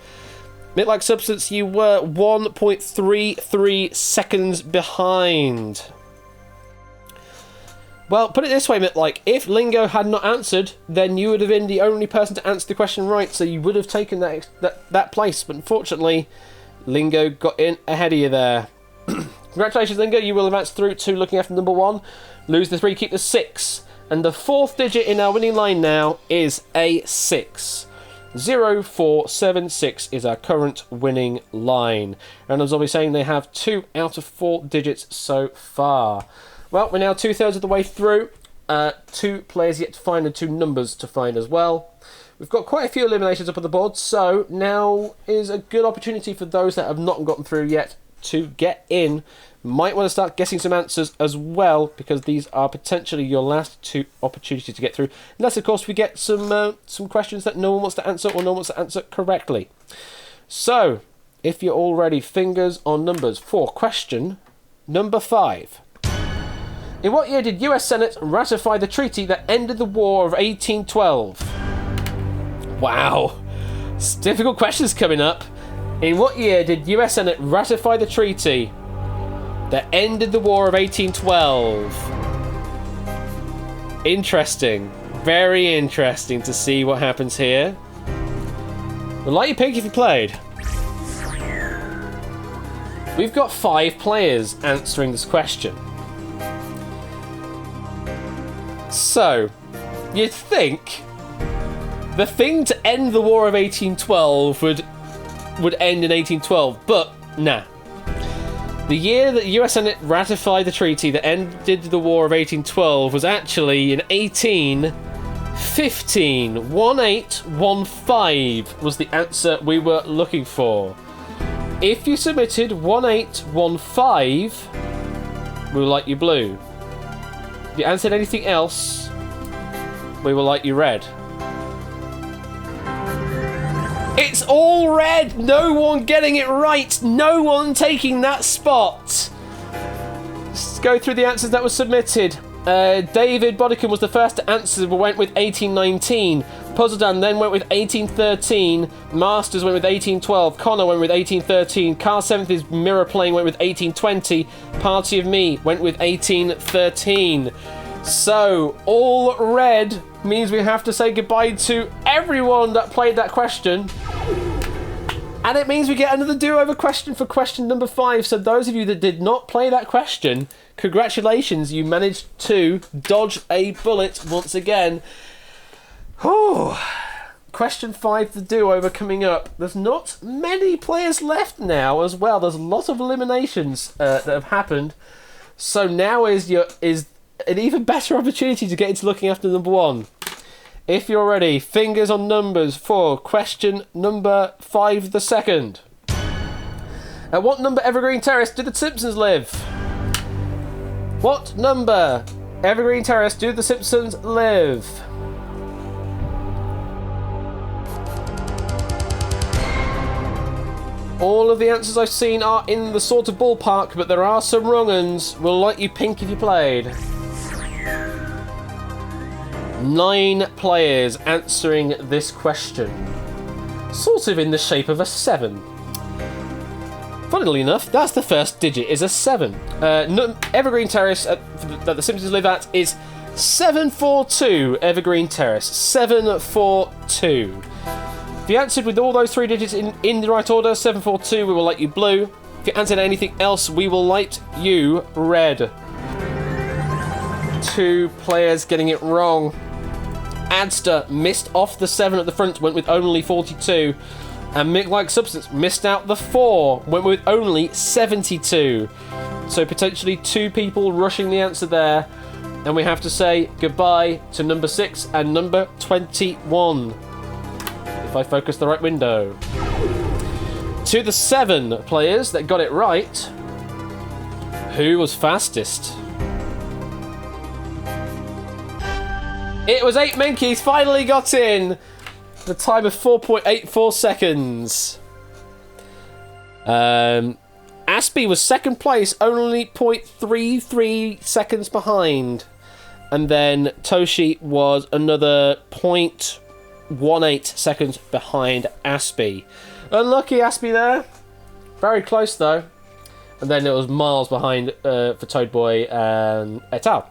Milk Like Substance, you were 1.33 seconds behind. Well, put it this way, Like, if Lingo had not answered, then you would have been the only person to answer the question right, so you would have taken that place. But unfortunately, Lingo got in ahead of you there. Congratulations, Lingo. You will advance through to looking after number 1. Lose the 3, keep the 6. And the 4th digit in our winning line now is a 6. 0476 is our current winning line. And as I was saying, they have 2 out of 4 digits so far. Well, we're now 2/3 of the way through. 2 players yet to find and 2 numbers to find as well. We've got quite a few eliminations up on the board, so now is a good opportunity for those that have not gotten through yet to get in. Might want to start guessing some answers as well, because these are potentially your last 2 opportunities to get through. Unless, of course, we get some questions that no one wants to answer or no one wants to answer correctly. So, if you're all ready, fingers on numbers for question number 5. In what year did US Senate ratify the treaty that ended the War of 1812? Wow. It's difficult questions coming up. In what year did US Senate ratify the treaty that ended the War of 1812? Interesting. Very interesting to see what happens here. We'll light you pink if you played. We've got 5 players answering this question. So, you'd think the thing to end the War of 1812 would end in 1812, but nah. The year that the US Senate ratified the treaty that ended the War of 1812 was actually in 1815. 1815 was the answer we were looking for. If you submitted 1815, we will light you blue. If you answered anything else, we will light you red. It's all red! No one getting it right! No one taking that spot! Let's go through the answers that were submitted. David Bodicum was the first to answer, but went with 1819. Puzzledan then went with 1813. Masters went with 1812. Connor went with 1813. Car 7th Mirror Playing went with 1820. Party of Me went with 1813. So, all red means we have to say goodbye to everyone that played that question. And it means we get another do-over question for question number 5. So those of you that did not play that question, congratulations, you managed to dodge a bullet once again. Whew. Question 5, the do-over coming up. There's not many players left now as well. There's a lot of eliminations that have happened. So now is an even better opportunity to get into looking after number 1. If you're ready, fingers on numbers for question number 5 the second. At what number Evergreen Terrace do the Simpsons live? What number Evergreen Terrace do the Simpsons live? All of the answers I've seen are in the sort of ballpark, but there are some wrong uns. We'll light you pink if you played. 9 players answering this question. Sort of in the shape of a 7. Funnily enough, that's the first digit, is a 7. Evergreen Terrace that the Simpsons live at is 742 Evergreen Terrace. 742. If you answered with all those 3 digits in the right order, 742, we will light you blue. If you answered anything else, we will light you red. 2 players getting it wrong. Adster missed off the 7 at the front, went with only 42. And Mick Like Substance missed out the 4, went with only 72. So potentially 2 people rushing the answer there. And we have to say goodbye to number 6 and number 21. If I focus the right window. To the 7 players that got it right, who was fastest? It was 8 Menkeys finally got in. The time of 4.84 seconds. Aspie was second place, only 0.33 seconds behind. And then Toshi was another 0.18 seconds behind Aspie. Unlucky Aspie there. Very close though. And then it was miles behind for Toadboy and et al.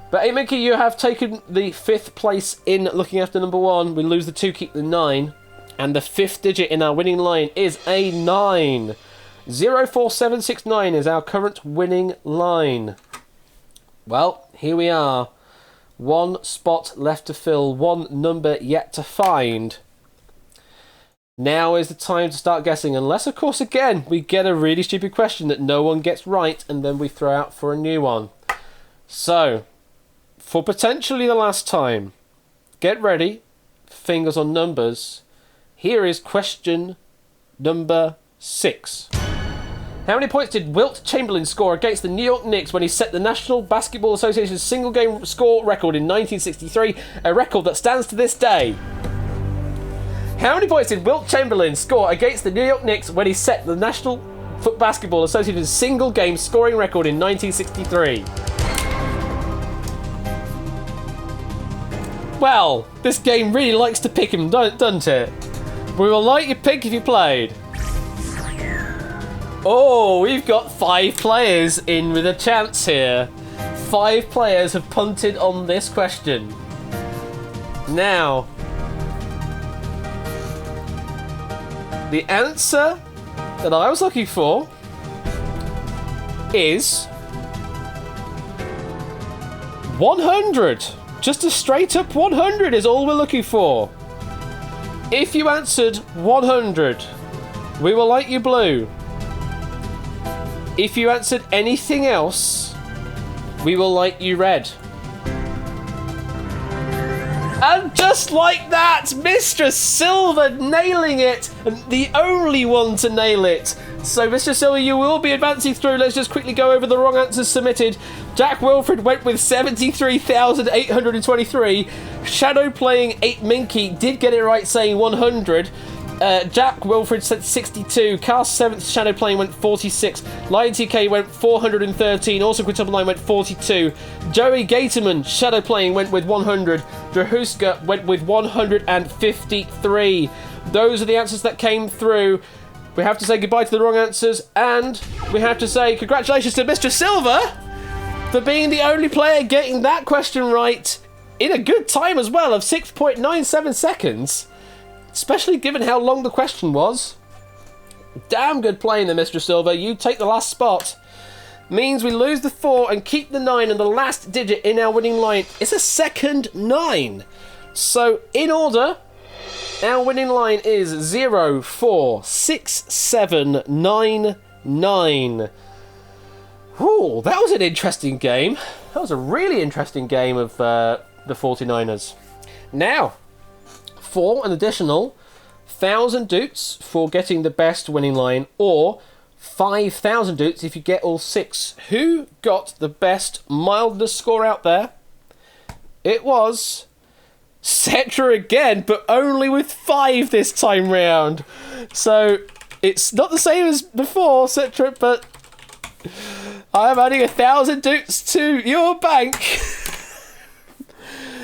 But hey, Mickey, you have taken the 5th place in looking after number 1. We lose the 2, keep the 9. And the 5th digit in our winning line is a 9. 04769 is our current winning line. Well, here we are. 1 spot left to fill, 1 number yet to find. Now is the time to start guessing, unless, of course, again, we get a really stupid question that no one gets right, and then we throw out for a new one. So, for potentially the last time, get ready, fingers on numbers. Here is question number 6. How many points did Wilt Chamberlain score against the New York Knicks when he set the National Basketball Association's single-game score record in 1963, a record that stands to this day? How many points did Wilt Chamberlain score against the New York Knicks when he set the National Basketball Association's single-game scoring record in 1963? Well, this game really likes to pick him, doesn't it? We will light you pink if you played. Oh, we've got 5 players in with a chance here. 5 players have punted on this question. Now, the answer that I was looking for is 100. Just a straight up 100 is all we're looking for. If you answered 100, we will light you blue. If you answered anything else, we will light you red. And just like that, Mr. Silver nailing it, and the only one to nail it. So, Mr. Silver, you will be advancing through. Let's just quickly go over the wrong answers submitted. Jack Wilfred went with 73,823. Shadow playing 8 Minky did get it right, saying 100. Jack Wilfred said 62. Cast 7th Shadow playing went 46. Lion TK went 413. Also Quintuple 9 went 42. Joey Gatorman Shadow playing went with 100. Drahuska went with 153. Those are the answers that came through. We have to say goodbye to the wrong answers, and we have to say congratulations to Mr. Silver for being the only player getting that question right in a good time as well of 6.97 seconds. Especially given how long the question was. Damn good playing there, Mr. Silver. You take the last spot. Means we lose the 4 and keep the 9, and the last digit in our winning line is a second 9. So, in order, our winning line is 046799. Ooh, that was an interesting game. That was a really interesting game of the 49ers. Now, for an additional 1,000 doots for getting the best winning line, or 5,000 doots if you get all 6. Who got the best mildness score out there? It was Cetra again, but only with 5 this time round. So it's not the same as before, Cetra, but I'm adding 1,000 doots to your bank.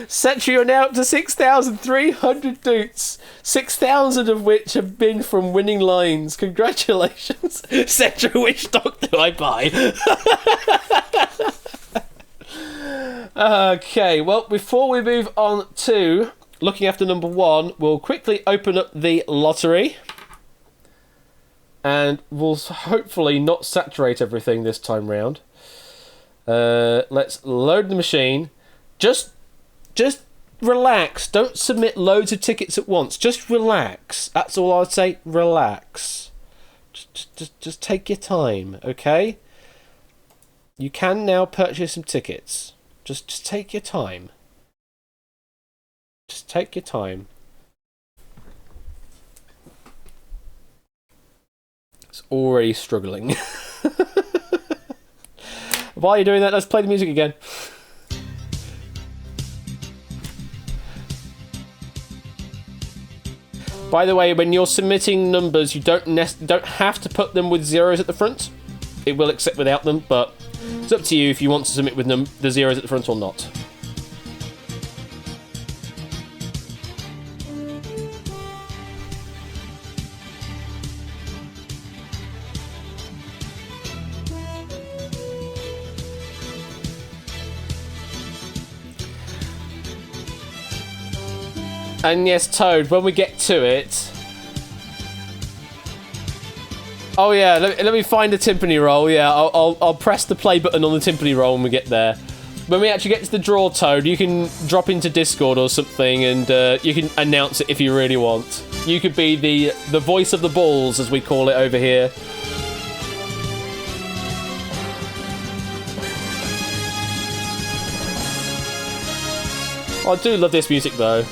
Cetra, you're now up to 6,300 doots, 6,000 of which have been from winning lines. Congratulations. Cetra, which stock do I buy? Okay, well, before we move on to looking after number 1, we'll quickly open up the lottery. And we'll hopefully not saturate everything this time round. Let's load the machine. Just relax. Don't submit loads of tickets at once. Just relax. That's all I'd say. Relax. Just take your time, okay? You can now purchase some tickets. Just take your time. Just take your time. It's already struggling. While you're doing that, let's play the music again. By the way, when you're submitting numbers, you don't have to put them with zeros at the front. It will accept without them, but it's up to you if you want to submit with the zeros at the front or not. And yes, Toad, when we get to it... Oh yeah, let me find the timpani roll. Yeah, I'll press the play button on the timpani roll when we get there. When we actually get to the draw, Toad, you can drop into Discord or something and you can announce it if you really want. You could be the voice of the balls, as we call it over here. I do love this music though.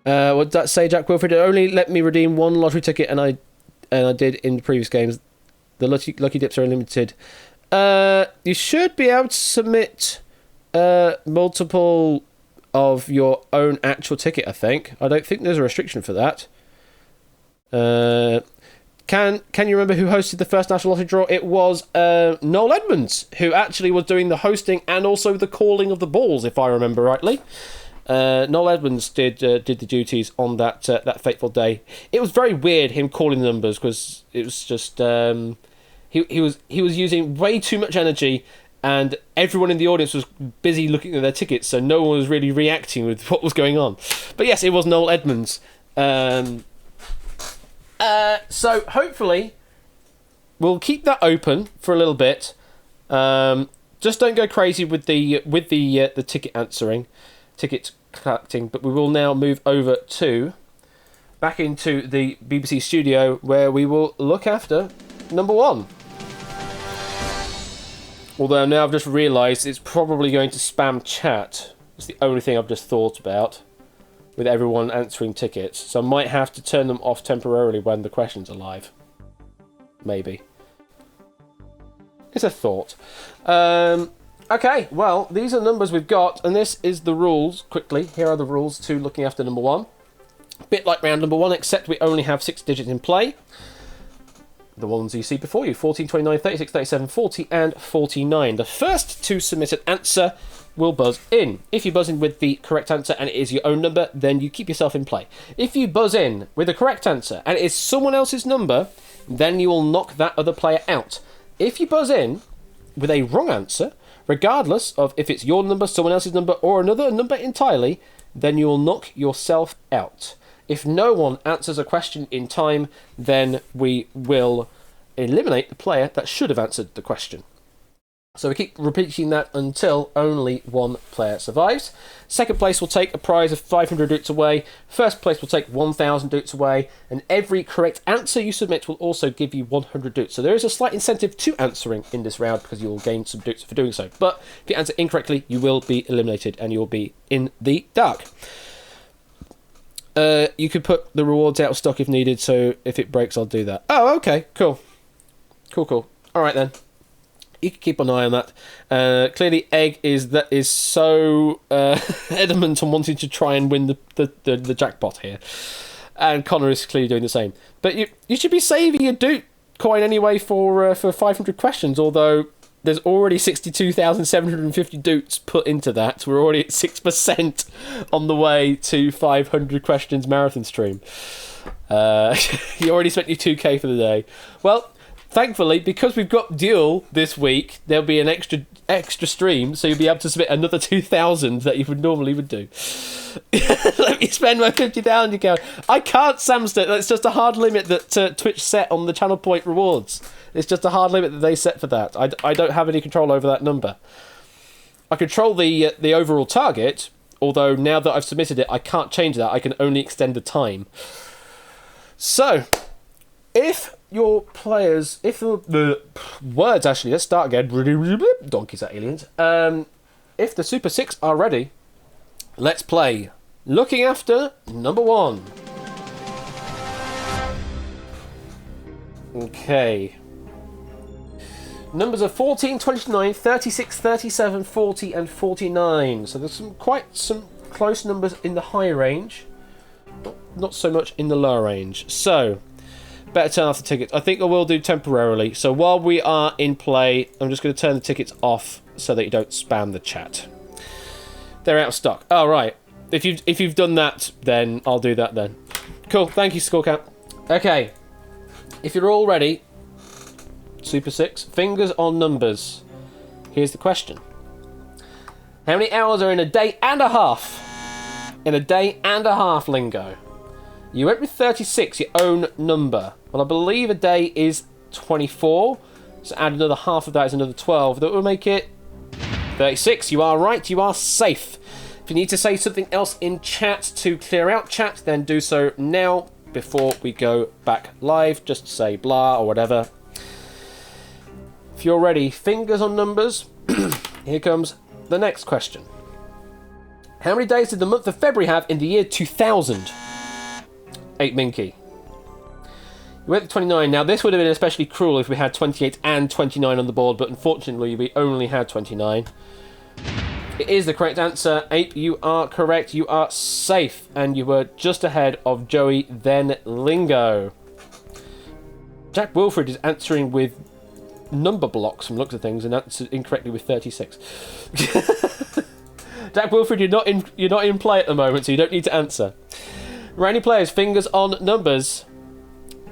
What did that say, Jack Wilfred? It only let me redeem one lottery ticket, and I did in the previous games. The lucky dips are unlimited. You should be able to submit multiple of your own actual ticket, I think. I don't think there's a restriction for that. Can you remember who hosted the first National Lottery draw? It was Noel Edmonds, who actually was doing the hosting and also the calling of the balls, if I remember rightly. Noel Edmonds did the duties on that fateful day. It was very weird him calling the numbers because it was just he was using way too much energy, and everyone in the audience was busy looking at their tickets, so no one was really reacting with what was going on. But yes, it was Noel Edmonds. So hopefully we'll keep that open for a little bit. Just don't go crazy with the ticket collecting. But we will now move over back into the BBC studio, where we will look after number 1. Although now I've just realised it's probably going to spam chat. It's the only thing I've just thought about, with everyone answering tickets. So I might have to turn them off temporarily when the questions are live. Maybe. It's a thought. Okay, well, these are numbers we've got, and this is the rules. Quickly, here are the rules to looking after number 1. Bit like round number 1, except we only have 6 digits in play. The ones you see before you: 14, 29, 36, 37, 40, and 49. The first to submit an answer will buzz in. If you buzz in with the correct answer and it is your own number, then you keep yourself in play. If you buzz in with the correct answer and it is someone else's number, then you will knock that other player out. If you buzz in with a wrong answer, regardless of if it's your number, someone else's number, or another number entirely, then you will knock yourself out. If no one answers a question in time, then we will eliminate the player that should have answered the question. So we keep repeating that until only one player survives. Second place will take a prize of 500 doots away. First place will take 1,000 doots away. And every correct answer you submit will also give you 100 doots. So there is a slight incentive to answering in this round, because you will gain some doots for doing so. But if you answer incorrectly, you will be eliminated and you will be in the dark. You could put the rewards out of stock if needed, so if it breaks, I'll do that. Oh, okay, cool. Cool. Alright then. You can keep an eye on that. Clearly, Egg is so adamant on wanting to try and win the jackpot here. And Connor is clearly doing the same. But you should be saving your doot coin anyway for 500 questions, although there's already 62,750 doots put into that. We're already at 6% on the way to 500 questions marathon stream. You already spent your 2k for the day. Well, thankfully, because we've got Duel this week, there'll be an extra stream, so you'll be able to submit another 2,000 that you would normally do. Let me spend my 50,000 account. I can't, Samster. That's just a hard limit that Twitch set on the channel point rewards. It's just a hard limit that they set for that. I don't have any control over that number. I control the overall target, although now that I've submitted it, I can't change that. I can only extend the time. So, if your players, if the words actually, let's start again. Donkeys are aliens. If the Super 6 are ready, let's play Looking After number 1. Okay. Numbers are 14, 29, 36, 37, 40, and 49. So there's quite some close numbers in the high range. Not so much in the lower range. So, better turn off the tickets. I think I will do temporarily. So while we are in play, I'm just going to turn the tickets off so that you don't spam the chat. They're out of stock. Oh, right. If you've done that, then I'll do that then. Cool. Thank you, Scorecamp. Okay. If you're all ready, Super 6, fingers on numbers. Here's the question. How many hours are in a day and a half? In a day and a half lingo. You went with 36, your own number. Well, I believe a day is 24. So add another half of that is another 12. That will make it 36. You are right. You are safe. If you need to say something else in chat to clear out chat, then do so now before we go back live. Just say blah or whatever. If you're ready, fingers on numbers. Here comes the next question. How many days did the month of February have in the year 2000? 8 Minky. You went to 29. Now, this would have been especially cruel if we had 28 and 29 on the board, but unfortunately, we only had 29. It is the correct answer. Ape, you are correct. You are safe, and you were just ahead of Joey, then Lingo. Jack Wilfred is answering with number blocks from looks of things, and answered incorrectly with 36. Jack Wilfred, you're not in play at the moment, so you don't need to answer. Randy players, fingers on numbers.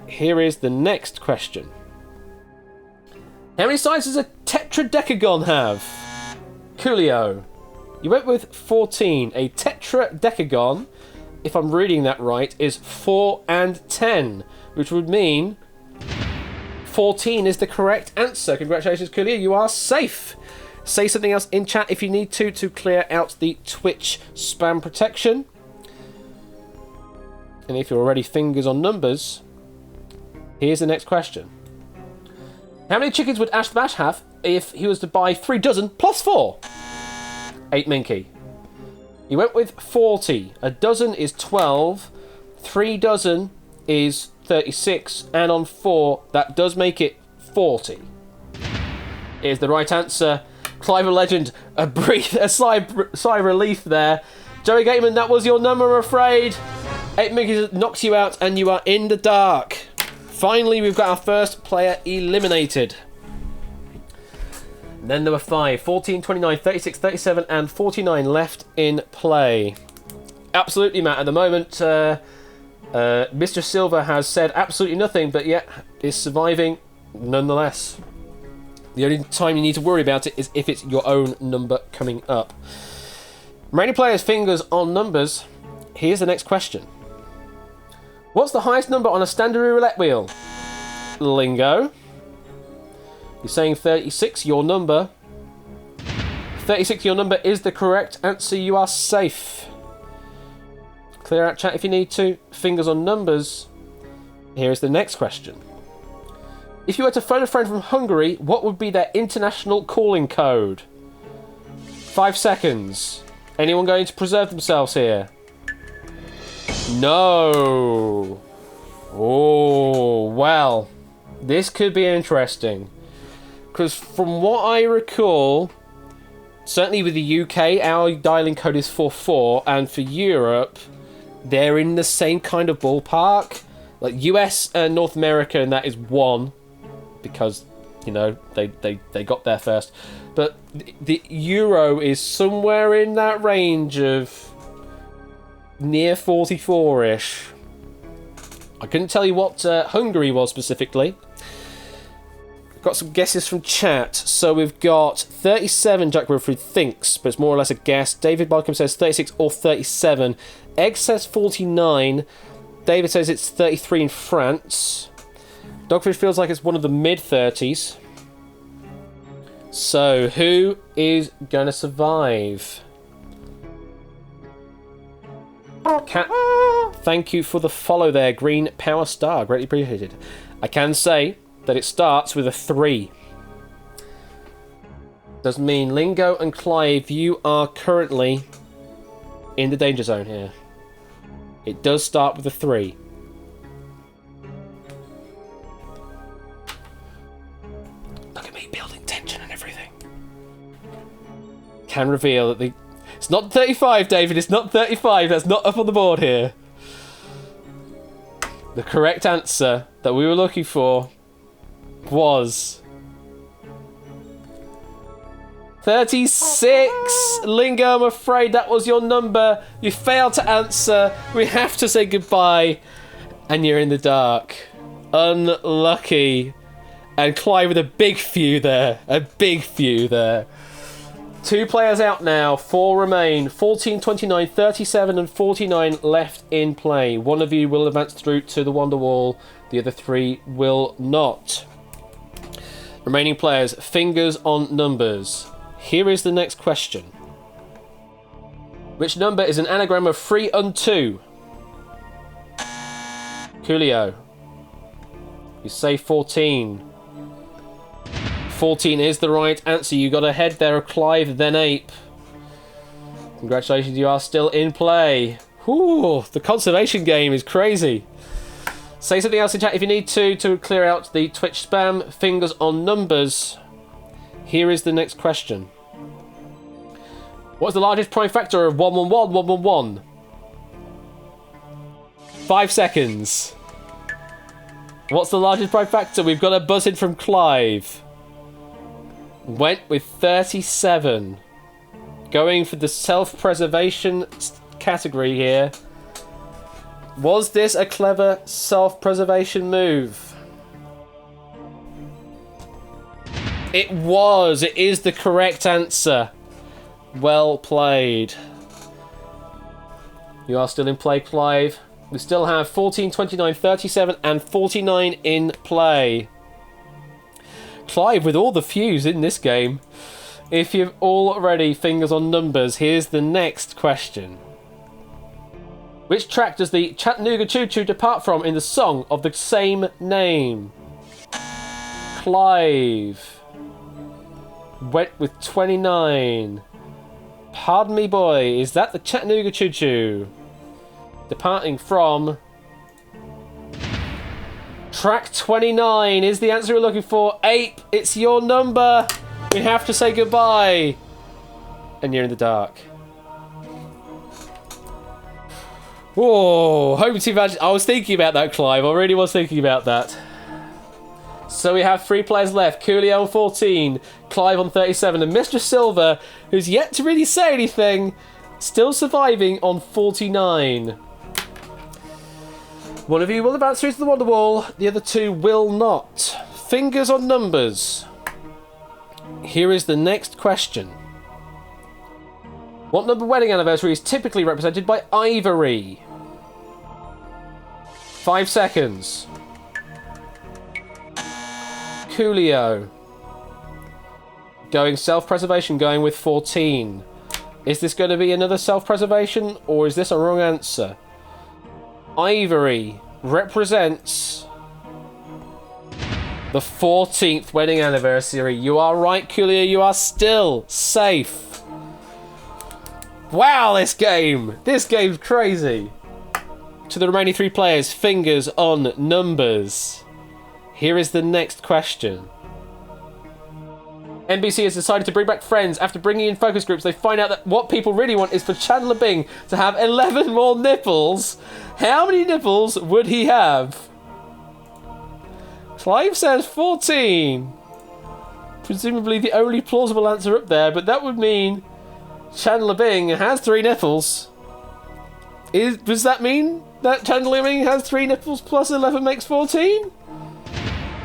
Here is the next question. How many sides does a tetradecagon have? Coolio. You went with 14. A tetradecagon, if I'm reading that right, is 4 and 10, which would mean 14 is the correct answer. Congratulations, Coolio. You are safe. Say something else in chat if you need to clear out the Twitch spam protection. And if you're already fingers on numbers, here's the next question. How many chickens would Ash the Bash have if he was to buy 3 dozen plus 4? 8 Minky. He went with 40. A dozen is 12. 3 dozen is 36. And on 4, that does make it 40. Is the right answer. Clive a Legend, a sigh of relief there. Joey Gateman, that was your number, I'm afraid. 8 Minky knocks you out and you are in the dark. Finally, we've got our first player eliminated. Then there were 5, 14, 29, 36, 37 and 49 left in play. Absolutely, Matt. At the moment, Mr. Silver has said absolutely nothing, but yet is surviving nonetheless. The only time you need to worry about it is if it's your own number coming up. Remaining players' fingers on numbers. Here's the next question. What's the highest number on a standard roulette wheel? Lingo. You're saying 36, your number. 36, your number is the correct answer. You are safe. Clear out chat if you need to. Fingers on numbers. Here is the next question. If you were to phone a friend from Hungary, what would be their international calling code? 5 seconds. Anyone going to preserve themselves here? No. Oh, well. This could be interesting. Because from what I recall, certainly with the UK, our dialing code is 44, and for Europe, they're in the same kind of ballpark. Like US and North America, and that is 1, because, you know, they got there first. But the Euro is somewhere in that range of near 44-ish. I couldn't tell you what Hungary was specifically. Got some guesses from chat. So we've got 37, Jack Wilfred thinks, but it's more or less a guess. David Balcom says 36 or 37. Egg says 49. David says it's 33 in France. Dogfish feels like it's one of the mid-30s. So, who is going to survive? Cat, thank you for the follow there, Green Power Star. Greatly appreciated. I can say that it starts with a 3. Does mean Lingo and Clive, you are currently in the danger zone here. It does start with a 3. Look at me building tension and everything. Can reveal that it's not 35, David. It's not 35. That's not up on the board here. The correct answer that we were looking for was 36. Lingo, I'm afraid that was your number. You failed to answer. We have to say goodbye. And you're in the dark. Unlucky. And Clive with a big few there. A big few there. 2 players out now. 4 remain. 14, 29, 37 and 49 left in play. One of you will advance through to the Wonder Wall. The other 3 will not. Remaining players, fingers on numbers. Here is the next question. Which number is an anagram of 3 and 2? Coolio. You say 14. 14 is the right answer. You got ahead there of Clive, then Ape. Congratulations, you are still in play. Whew, the conservation game is crazy. Say something else in chat if you need to clear out the Twitch spam. Fingers on numbers. Here is the next question. What's the largest prime factor of 111, 111? 5 seconds. What's the largest prime factor? We've got a buzz in from Clive. Went with 37. Going for the self-preservation category here. Was this a clever self-preservation move? It was. It is the correct answer. Well played. You are still in play, Clive. We still have 14, 29, 37 and 49 in play. Clive with all the fuse in this game. If you've already fingers on numbers, here's the next question. Which track does the Chattanooga Choo Choo depart from in the song of the same name? Clive went with 29. Pardon me, boy, is that the Chattanooga Choo Choo? Departing from... Track 29 is the answer we're looking for. Ape, it's your number. We have to say goodbye. And you're in the dark. Whoa, home team magic. I was thinking about that, Clive. I really was thinking about that. So we have 3 players left. Coolio on 14, Clive on 37, and Mr. Silver, who's yet to really say anything, still surviving on 49. One of you will advance through to the Wonder Wall, the other 2 will not. Fingers on numbers. Here is the next question. What number wedding anniversary is typically represented by ivory? 5 seconds. Coolio. Going self-preservation, going with 14. Is this going to be another self-preservation, or is this a wrong answer? Ivory represents the 14th wedding anniversary. You are right, Coolio. You are still safe. Wow, this game's crazy. To the remaining 3 players, fingers on numbers. Here is the next question. NBC has decided to bring back Friends. After bringing in focus groups, they find out that what people really want is for Chandler Bing to have 11 more nipples. How many nipples would he have? Clive says 14. Presumably the only plausible answer up there, but that would mean Chandler Bing has 3 nipples. Does that mean that Chandler Bing has 3 nipples plus 11 makes 14?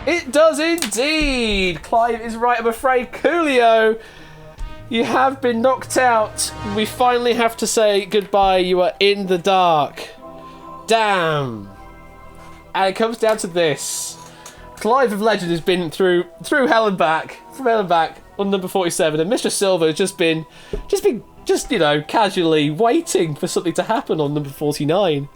It does indeed! Clive is right, I'm afraid. Coolio, you have been knocked out. We finally have to say goodbye. You are in the dark. Damn. And it comes down to this. Clive of Legend has been through hell and back, from hell and back on number 47, and Mr. Silver has just been, you know, casually waiting for something to happen on number 49.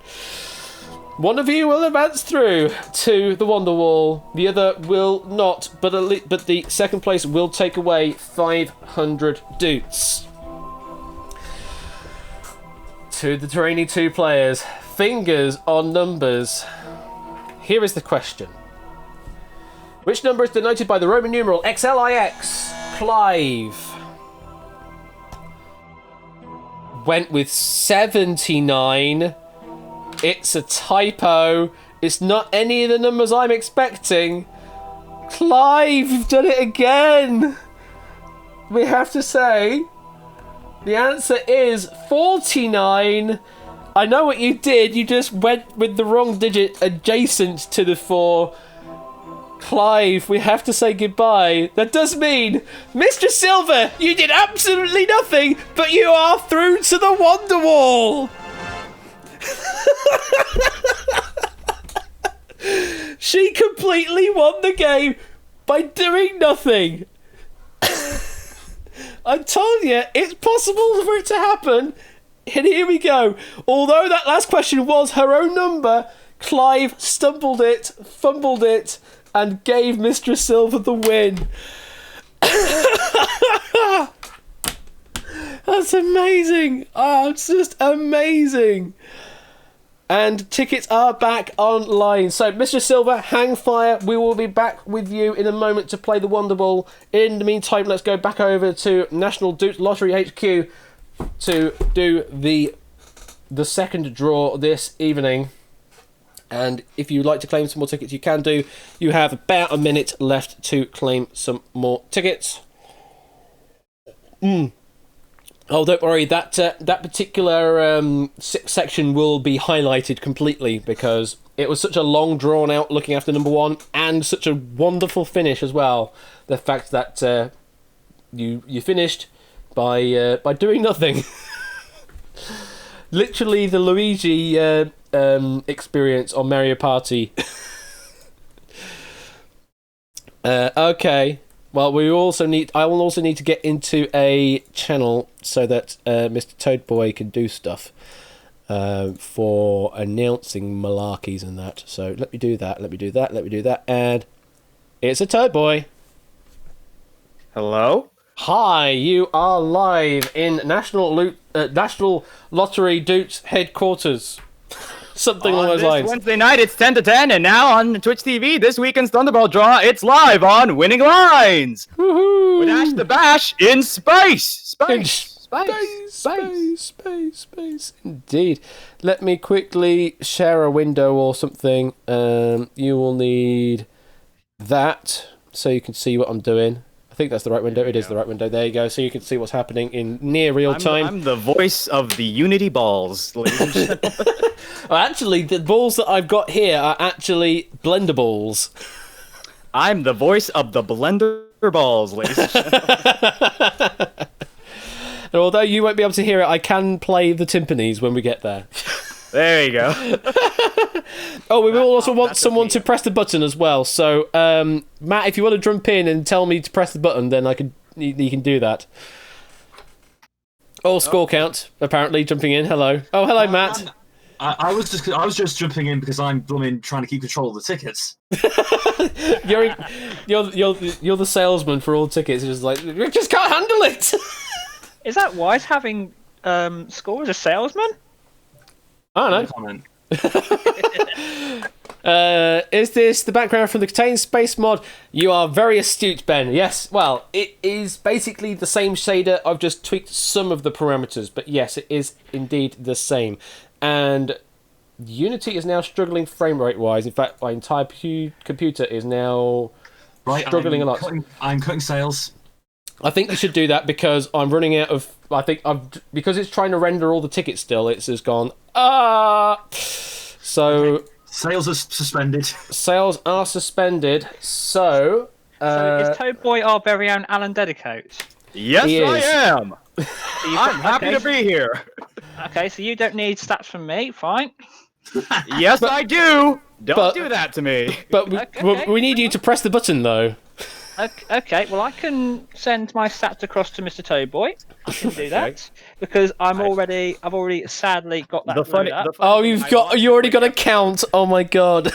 One of you will advance through to the Wonder Wall. The other will not, but the second place will take away 500 doots. To the remaining 2 players, fingers on numbers. Here is the question. Which number is denoted by the Roman numeral XLIX? Clive went with 79. It's a typo. It's not any of the numbers I'm expecting. Clive, you've done it again. We have to say the answer is 49. I know what you did. You just went with the wrong digit adjacent to the 4. Clive, we have to say goodbye. That does mean, Mr. Silver, you did absolutely nothing, but you are through to the Wonder Wall. She completely won the game by doing nothing. I told you, it's possible for it to happen. And here we go. Although that last question was her own number, Clive stumbled it, fumbled it, and gave Mr. Silver the win. That's amazing. Oh, it's just amazing. And tickets are back online. So, Mr. Silver, hang fire. We will be back with you in a moment to play the Wonder Ball. In the meantime, let's go back over to National Doots Lottery HQ to do the second draw this evening. And if you'd like to claim some more tickets, you can do. You have about a minute left to claim some more tickets. Oh, don't worry. That particular section will be highlighted completely because it was such a long, drawn-out looking after number 1 and such a wonderful finish as well. The fact that you finished by doing nothing. Literally the Luigi experience on Mario Party. Okay. Well, I will also need to get into a channel so that Mr. Toadboy can do stuff for announcing malarkeys and that. So let me do that. And it's a Toadboy. Hello? Hi, you are live in National Lottery Doots headquarters. Something along those lines. Wednesday night, it's 10 to 10, and now on Twitch TV, this weekend's Thunderbolt draw, it's live on Winning Lines! Woohoo! With Ash the Bash in space! Space. Indeed. Let me quickly share a window or something. You will need that so you can see what I'm doing. I think that's the right window. It is the right window. There you go. So you can see what's happening in near real time. I'm the voice of the Unity balls, ladies and gentlemen. Well, actually, the balls that I've got here are actually blender balls. I'm the voice of the blender balls, ladies and gentlemen. And although you won't be able to hear it, I can play the timpanis when we get there. There you go. Oh, we will also want someone to press the button as well. So, Matt, if you want to jump in and tell me to press the button, then you can do that. Oh, score count, apparently, jumping in. Hello. Oh, hello, Matt. I was just jumping in because I'm blooming trying to keep control of the tickets. You're the salesman for all tickets. It's just like, we just can't handle it. Is that wise having Score as a salesman? I don't know. Is this the background from the Contain Space mod? You are very astute, Ben. Yes, well, it is basically the same shader. I've just tweaked some of the parameters, but yes, it is indeed the same. And Unity is now struggling frame rate wise. In fact, my entire computer is now struggling a lot. I'm cutting sales. I think you should do that because I'm running out of. Because it's trying to render all the tickets still. It's just gone. So sales are suspended. Sales are suspended. So is Toadboy our very own Alan Dedicote? Yes, I am. I'm happy to be here. Okay, so you don't need stats from me. Fine. Yes, I do. Don't do that to me. But we need you to press the button though. Okay, well I can send my stats across to Mr. Toadboy. I can do that because I've already sadly got that. You already got a count. Oh my god.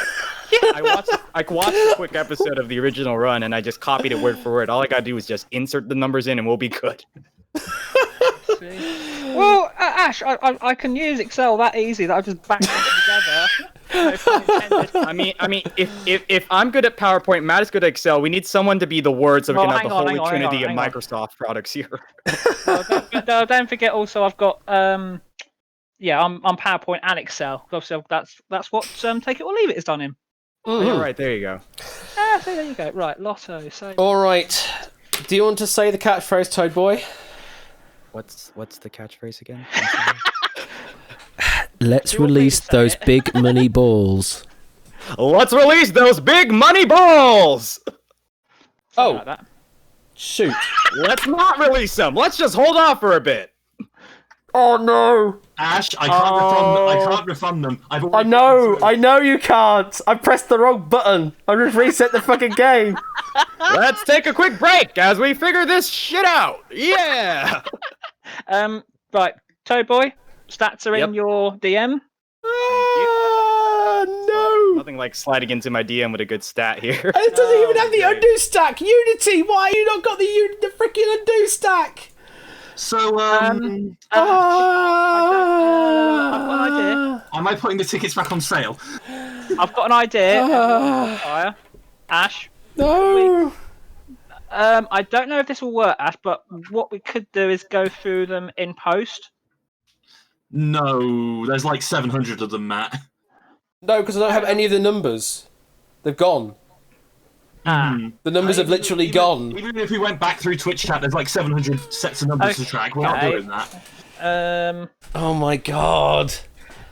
I watched a quick episode of the original run and I just copied it word for word. All I gotta do is just insert the numbers in and we'll be good. Well, Ash, I can use Excel that easy that I've just backed them together. I mean, if I'm good at PowerPoint, Matt is good at Excel. We need someone to be the Word, so we can have the holy trinity of Microsoft products here. Don't forget. Also, I've got I'm PowerPoint and Excel. Obviously, that's what Take It or Leave It is done in. Oh, right, there you go. So there you go. Right, Lotto. So. All right. Do you want to say the catchphrase, Toadboy? What's the catchphrase again? Let's release those big money balls. Let's release those big money balls! Oh, like that. Shoot. Let's not release them. Let's just hold off for a bit. Oh no. Ash, I can't refund them. I know you can't. I pressed the wrong button. I just reset the fucking game. Let's take a quick break as we figure this shit out. Yeah. Right, Toadboy, stats are in your DM. No. Nothing like sliding into my DM with a good stat here. And it doesn't even have the undo stack. Unity, why you not got the freaking undo stack? So, I've got an idea. Am I putting the tickets back on sale? I've got an idea. Ash. No. I don't know if this will work, Ash, but what we could do is go through them in post. No, there's like 700 of them, Matt. No, because I don't have any of the numbers. They've gone. The numbers have literally gone. Even if we went back through Twitch chat, there's like 700 sets of numbers to track. We're not doing that. Oh my god.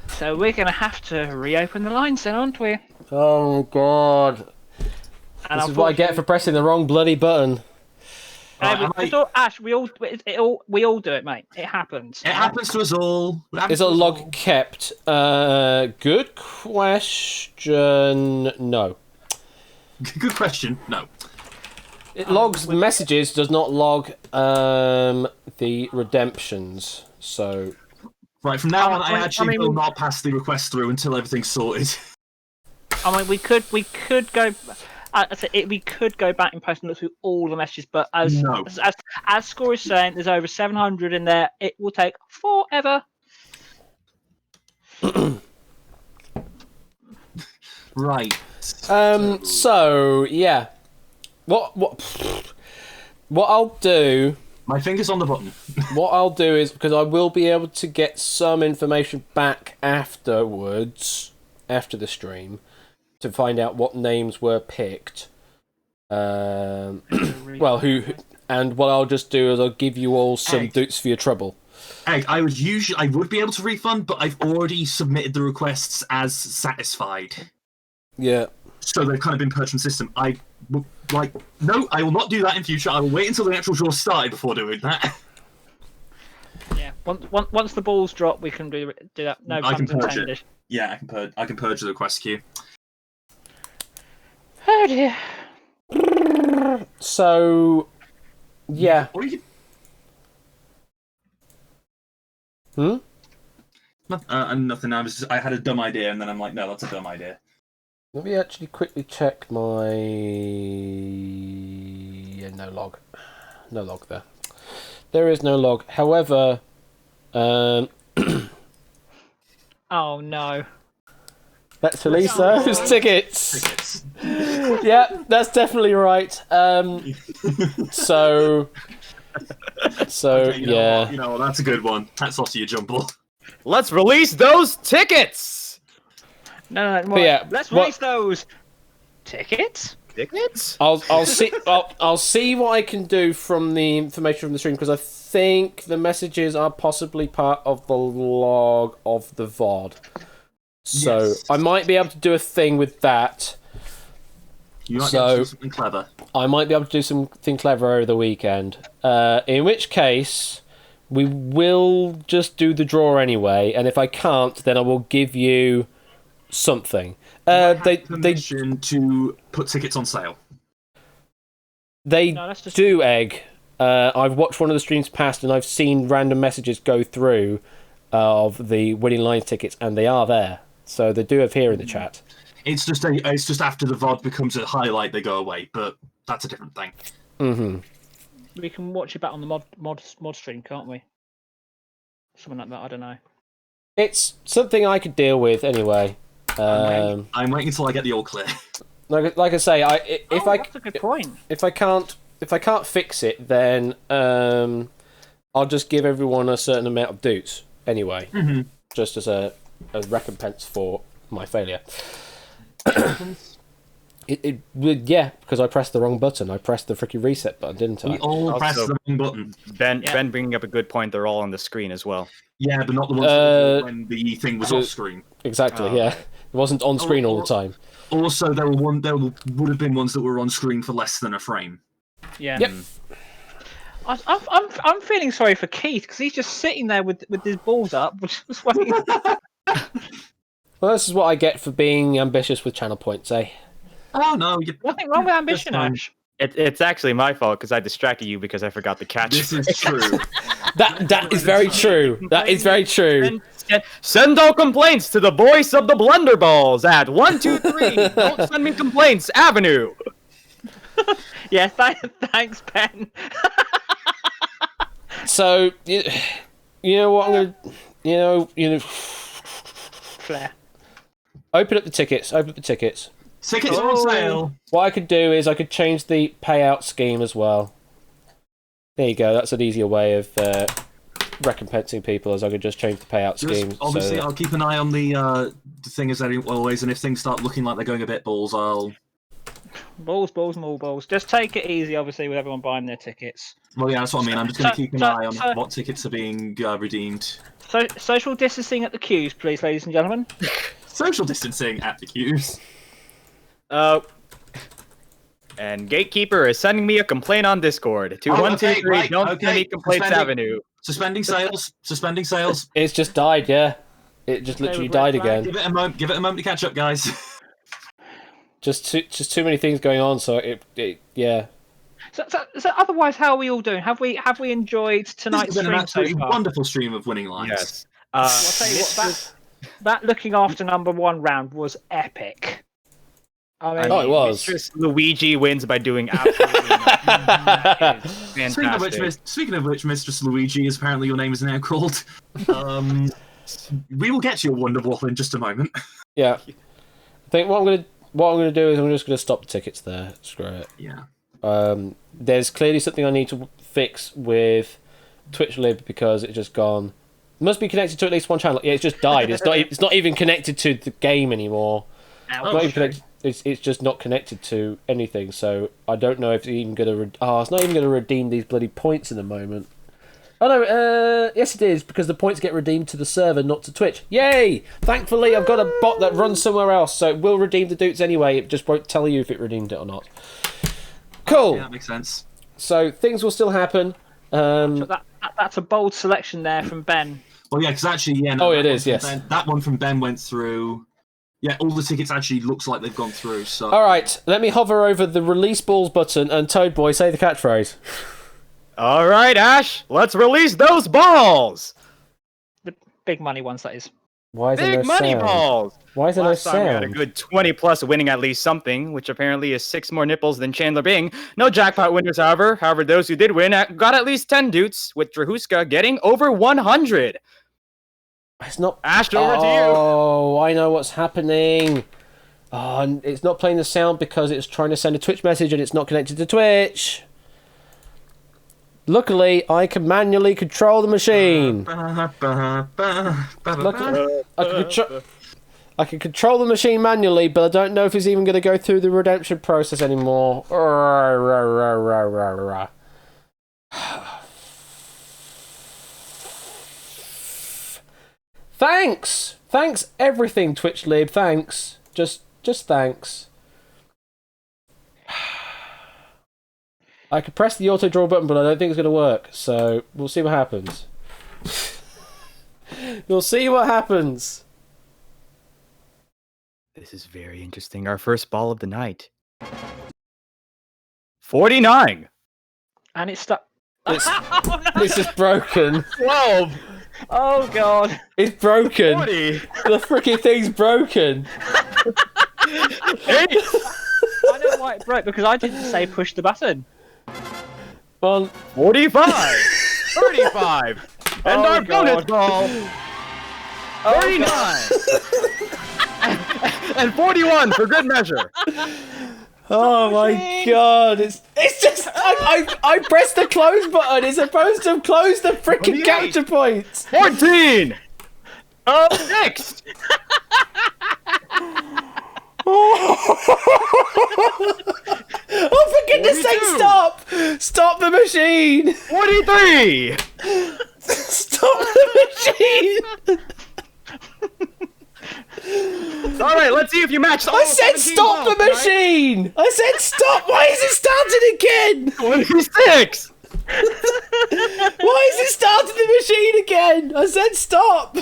So we're going to have to reopen the lines then, aren't we? Oh my god. And this is what I get for pressing the wrong bloody button. Ash, we all do it, mate. It happens. It happens to us all. Is a log kept? Good question. No. Good question. No. It logs messages, does not log the redemptions. So Right, from now on, I actually will not pass the request through until everything's sorted. I mean, we could go. We could go back and post and look through all the messages, but as Score is saying, there's over 700 in there. It will take forever. Right. So yeah, what I'll do. My finger's on the button. What I'll do is, because I will be able to get some information back afterwards, after the stream, to find out what names were picked. Well, and what I'll just do is I'll give you all some doots for your trouble. I would be able to refund, but I've already submitted the requests as satisfied. Yeah. So they've kind of been purged from the system. No, I will not do that in future. I will wait until the actual draw started before doing that. Yeah. Once the balls drop, we can do that. No puns intended. Yeah, I can purge the request queue. Oh dear. So, yeah. Nothing. I had a dumb idea, and then I'm like, no, that's a dumb idea. Let me actually quickly check my... no log. No log there. There is no log. However... Oh no. Let's release those tickets. Yeah, that's definitely right. So Okay, you yeah. You know what, that's a good one. Hats off to you, Jumble. Let's release those tickets! No, yeah, let's release those tickets. Tickets? I'll see. I'll see what I can do from the information from the stream, because I think the messages are possibly part of the log of the VOD. So yes. I might be able to do a thing with that. You might be able to do something clever. I might be able to do something clever over the weekend. In which case, we will just do the draw anyway. And if I can't, then I will give you something. Permission to put tickets on sale. They do, Egg. I've watched one of the streams past, and I've seen random messages go through of the winning line tickets, and they are there. So they do appear in the chat. It's just after the VOD becomes a highlight, they go away, but that's a different thing. Mm-hmm. We can watch it back on the mod stream, can't we? Something like that. I don't know. It's something I could deal with anyway. I'm waiting until I get the all clear. Like I say, that's a good point. If I can't fix it, then I'll just give everyone a certain amount of doots anyway, just as a recompense for my failure. It would, yeah, because I pressed the wrong button. I pressed the freaking reset button, didn't I? We all pressed the wrong button. Ben bringing up a good point. They're all on the screen as well. Yeah, but not the ones when the thing was off screen. Exactly. Yeah, it wasn't on screen all the time. Also, there would have been ones that were on screen for less than a frame. Yeah. Yep. I'm feeling sorry for Keith, because he's just sitting there with his balls up, just waiting. Well, this is what I get for being ambitious with channel points, eh? Oh no, nothing wrong with ambition, Ash. It's actually my fault because I distracted you because I forgot the catch. This is true. That is very true. That is very true. Send all complaints to the voice of the Blunderballs at 123 Don't Send Me Complaints Avenue. Yeah, thanks, Ben. So you know what I'm gonna, Flair. Open up the tickets. Tickets are on sale. What I could do is I could change the payout scheme as well. There you go. That's an easier way of recompensing people, as I could just change the payout scheme. Obviously, I'll keep an eye on the thing as always, and if things start looking like they're going a bit balls, I'll... Balls, more balls. Just take it easy, obviously, with everyone buying their tickets. Well, yeah, that's what I mean. I'm just going to keep an eye on what tickets are being redeemed. So, social distancing at the queues, please, ladies and gentlemen. Social distancing at the queues. And Gatekeeper is sending me a complaint on Discord to 123 Don't Send Me Complaints Avenue. Suspending sales. It's just died, yeah. It just literally died again. Give it a moment to catch up, guys. Just too many things going on, so it yeah. So otherwise, how are we all doing? Have we enjoyed tonight's This has been an stream so absolutely far? wonderful stream of winning lines. Yes. Well, I'll tell you what, that looking after number 1 round was epic. I mean, it was. Mistress Luigi wins by doing absolutely nothing. Fantastic. Speaking of which, Mistress Luigi, as apparently your name is now called, we will get to your Wonder Wall in just a moment. Yeah. I think what I'm gonna do is I'm just gonna stop the tickets there. Screw it. Yeah. There's clearly something I need to fix with Twitch Lib because it's just gone. It must be connected to at least one channel. Yeah, it's just died. It's not even connected to the game anymore. It's not even connected. It's just not connected to anything. So I don't know if it's even gonna. It's not even gonna redeem these bloody points in a moment. Oh no, yes it is, because the points get redeemed to the server, not to Twitch. Yay! Thankfully, I've got a bot that runs somewhere else, so it will redeem the dutes anyway. It just won't tell you if it redeemed it or not. Cool. Yeah, that makes sense. So things will still happen. So that's a bold selection there from Ben. Well, yeah, because actually, yeah. No, it is, yes. That one from Ben went through. Yeah, all the tickets actually looks like they've gone through. So. All right, let me hover over the release balls button and Toad Boy say the catchphrase. All right, Ash, let's release those balls. The big money ones, that is. Why is there Big no money sound? balls. Why is there Last no time we had a sound? good 20+ winning at least something, which apparently is 6 more nipples than Chandler Bing. No jackpot winners, however. However, those who did win got at least 10 dutes, with Drahuska getting over 100. It's not. Ash, over to you. Oh, I know what's happening. Oh, and it's not playing the sound because it's trying to send a Twitch message and it's not connected to Twitch. Luckily, I can manually control the machine. I can control the machine manually, but I don't know if it's even going to go through the redemption process anymore. Thanks! Thanks everything, Twitch Lib. Thanks. Just thanks. I could press the auto draw button, but I don't think it's going to work. So we'll see what happens. We'll see what happens. This is very interesting. Our first ball of the night. 49. And it's stuck. This is broken. 12. Oh god. It's broken. 40. The freaking thing's broken. 8. I know why it broke, because I didn't say push the button. Well, 45. 35. And Oh, our bonus God. ball. 39. And 41 for good measure. oh my god, it's just I pressed the close button. It's supposed to close the freaking 28. capture points. 14. 6. Oh, for goodness sake, 42. stop! Stop the machine! 43. Stop the machine! All right, let's see if you match. I said stop the machine! I said stop! Why is it starting again? 26. Why is it starting the machine again? I said stop!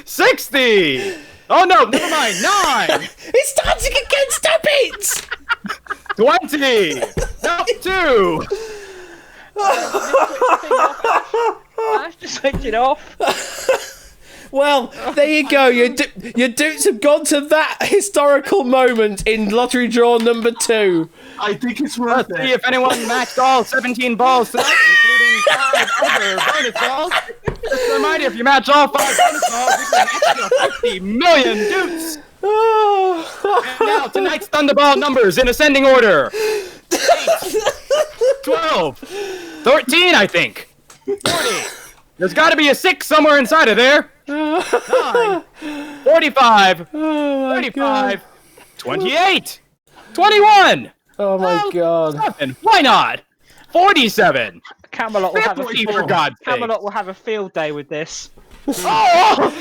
60. Oh no, never mind. 9. It's starting again, stop it! 20. Nope, 2. I just switched it off. Well, there you go. Your dupes have gone to that historical moment in lottery draw number 2. I think it's worth Let's see it. if anyone matched all 17 balls tonight, including 5 other bonus balls. Just a reminder, if you match all 5 bonus balls, you get an extra 50 million dupes. And now, tonight's Thunderball numbers in ascending order. 8, 12, 13, I think. 40. There's got to be a 6 somewhere inside of there. 9, 45, 35, 28, 21. Oh my god. 7. Why not? 47. Camelot will have a 50, for God's sake. Camelot will have a field day with this. Oh!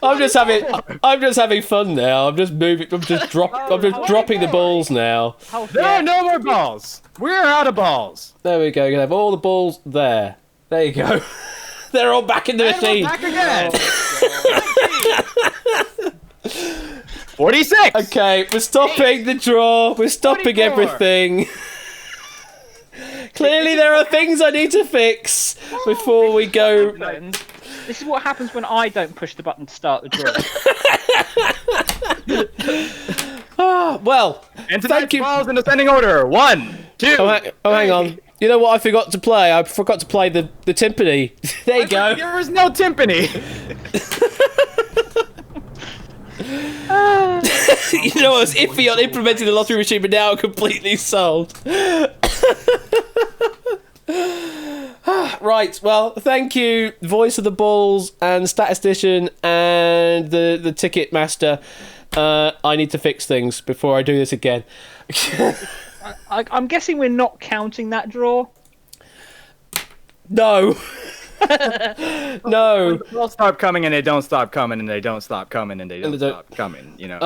I'm just having fun now. I'm just moving. I'm just dropping the balls now. There are no more balls. We're out of balls. There we go. You can have all the balls there. There you go. They're all back in the And we're machine. back again. 46. Okay, we're stopping the draw. We're stopping 44. everything. Clearly, there are things I need to fix before we go. This is what happens when I don't push the button to start the draw. Well, And thank you. balls in ascending order. 1, 2. Oh, hang on. You know what I forgot to play? I forgot to play the timpani. There you go. There is no timpani. You know, I was iffy on implementing the lottery machine, but now I'm completely sold. Right, well, thank you, Voice of the Balls and Statistician and the Ticket Master. I need to fix things before I do this again. I'm guessing we're not counting that draw. No. No. When the balls start coming and they don't stop coming and they don't stop coming and they don't stop coming, you know.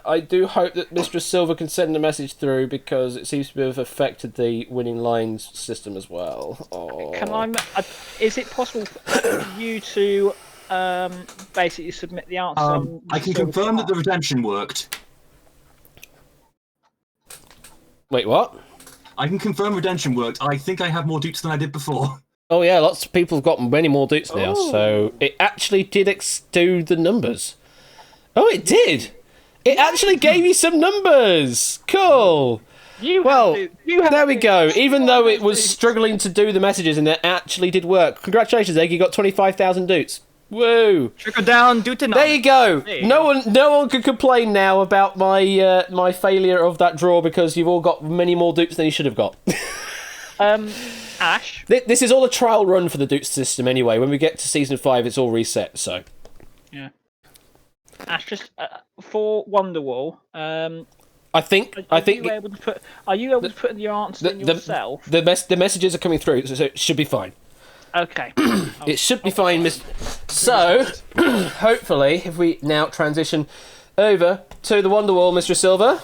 I do hope that Mistress Silver can send a message through because it seems to have affected the winning lines system as well. Oh. Is it possible for you to basically submit the answer? I can confirm that the redemption worked. Wait, what? I can confirm redemption worked. I think I have more dupes than I did before. Oh yeah, lots of people have got many more dupes now, so it actually did do the numbers. Oh, it did! It actually gave you some numbers! Cool! There we go. Even though it was struggling to do the messages, and it actually did work. Congratulations, Egg, you got 25,000 dupes. Woo! Trickle down, do to There you go. No one can complain now about my my failure of that draw because you've all got many more dupes than you should have got. Ash? This is all a trial run for the dupe system anyway. When we get to Season 5, it's all reset, so... Yeah. Ash, just for Wonderwall, I think... Are you able to put your answers in yourself? The messages are coming through, so it should be fine. Okay. It should be fine, Miss... So, hopefully, if we now transition over to the Wonderwall, Mr. Silver...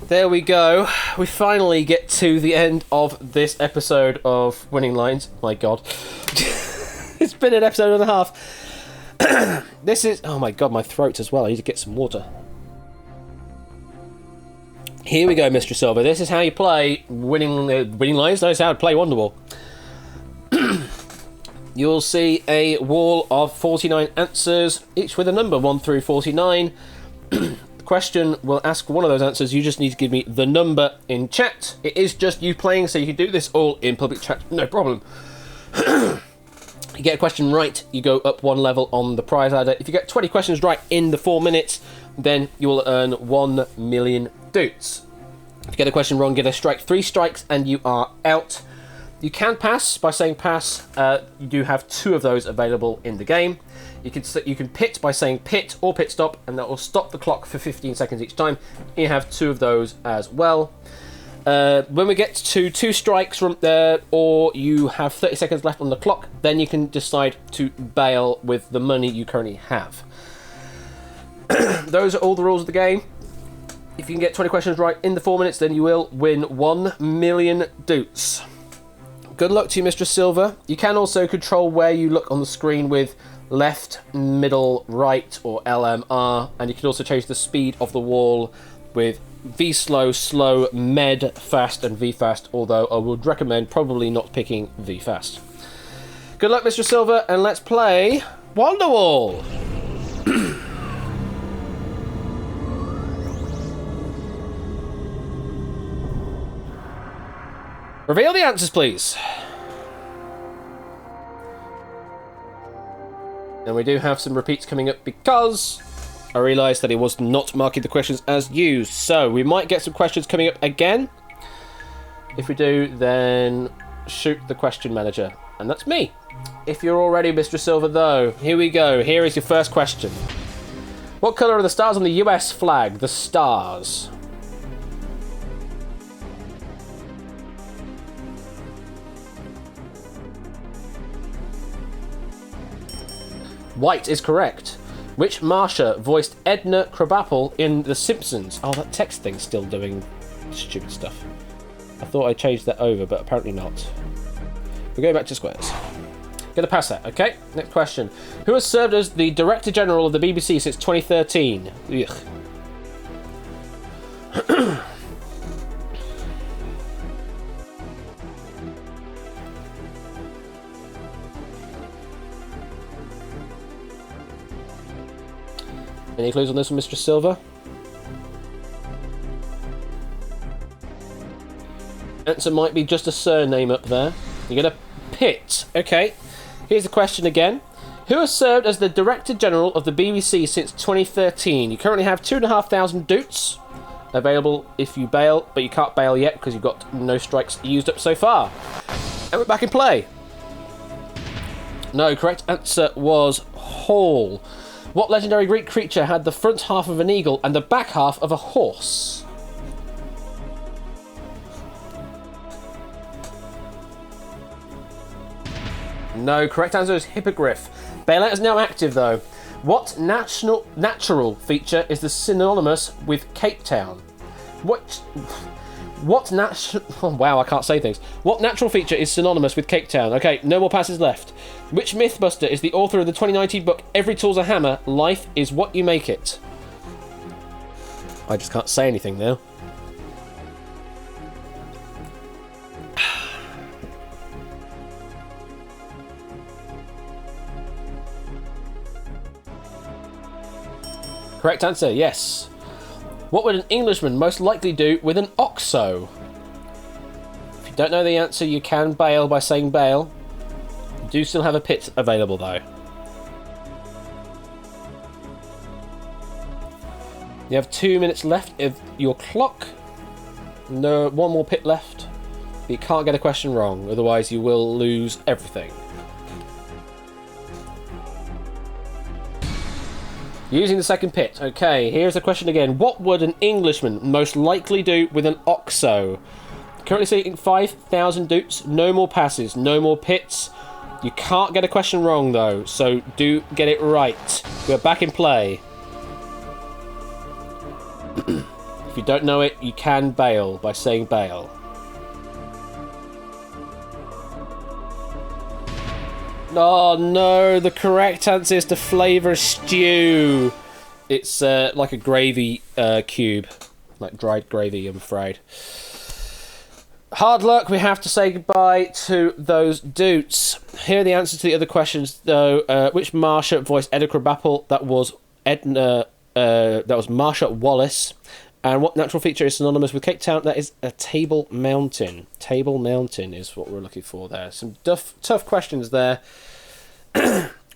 There we go. We finally get to the end of this episode of Winning Lines. My God. It's been an episode and a half. This is... Oh my God, my throat as well. I need to get some water. Here we go, Mr. Silver. This is how you play Winning Lines. Knows how to play Wonderwall. You'll see a wall of 49 answers, each with a number 1 through 49. Question will ask one of those answers. You just need to give me the number in chat. It is just you playing, so you can do this all in public chat, no problem. You get a question right, you go up one level on the prize ladder. If you get 20 questions right in the 4 minutes, then you will earn 1 million doots. If you get a question wrong, get a strike. 3 strikes and you are out. You can pass by saying pass. You do have 2 of those available in the game. You can pit by saying pit or pit stop, and that will stop the clock for 15 seconds each time. You have 2 of those as well. When we get to 2 strikes from there, or you have 30 seconds left on the clock, then you can decide to bail with the money you currently have. Those are all the rules of the game. If you can get 20 questions right in the 4 minutes, then you will win 1 million doots. Good luck to you, Mistress Silver. You can also control where you look on the screen with left, middle, right, or LMR, and you can also change the speed of the wall with V slow, slow, med fast, and V fast, although I would recommend probably not picking V fast. Good luck, Mr. Silver, and let's play Wonderwall! Reveal the answers, please. And we do have some repeats coming up because I realised that it was not marking the questions as used. So we might get some questions coming up again. If we do, then shoot the question manager. And that's me. If you're all ready, Mr. Silver, though, here we go. Here is your first question. What colour are the stars on the US flag? The stars. White is correct. Which Marsha voiced Edna Krabappel in The Simpsons? Oh, that text thing's still doing stupid stuff. I thought I changed that over, but apparently not. We're going back to squares. Gonna pass that, okay? Next question. Who has served as the Director General of the BBC since 2013? Ugh. Any clues on this one, Mr. Silver? Answer might be just a surname up there. You're gonna Pitt. Okay. Here's the question again. Who has served as the Director General of the BBC since 2013? You currently have 2,500 doots available if you bail, but you can't bail yet because you've got no strikes used up so far. And we're back in play. No, correct answer was Hall. What legendary Greek creature had the front half of an eagle and the back half of a horse? No, correct answer is Hippogriff. Bailout is now active though. What natural feature is the synonymous with Cape Town? Oh, wow, I can't say things. What natural feature is synonymous with Cape Town? Okay, no more passes left. Which Mythbuster is the author of the 2019 book Every Tool's a Hammer, Life is What You Make It? I just can't say anything now. Correct answer, yes. What would an Englishman most likely do with an OXO? If you don't know the answer, you can bail by saying bail. You do still have a pit available though. You have 2 minutes left of your clock. No, one more pit left. You can't get a question wrong, otherwise you will lose everything. Using the second pit. Okay, here's the question again. What would an Englishman most likely do with an OXO? Currently sitting 5,000 dupes. No more passes. No more pits. You can't get a question wrong, though, so do get it right. We're back in play. If you don't know it, you can bail by saying bail. Oh no, the correct answer is to flavour stew. It's like a gravy cube. Like dried gravy, I'm afraid. Hard luck, we have to say goodbye to those doots. Here are the answers to the other questions, though. Which Marsha voiced Edna Krabappel? That was Marsha Wallace. And what natural feature is synonymous with Cape Town? That is a Table Mountain. Table Mountain is what we're looking for there. Some tough questions there.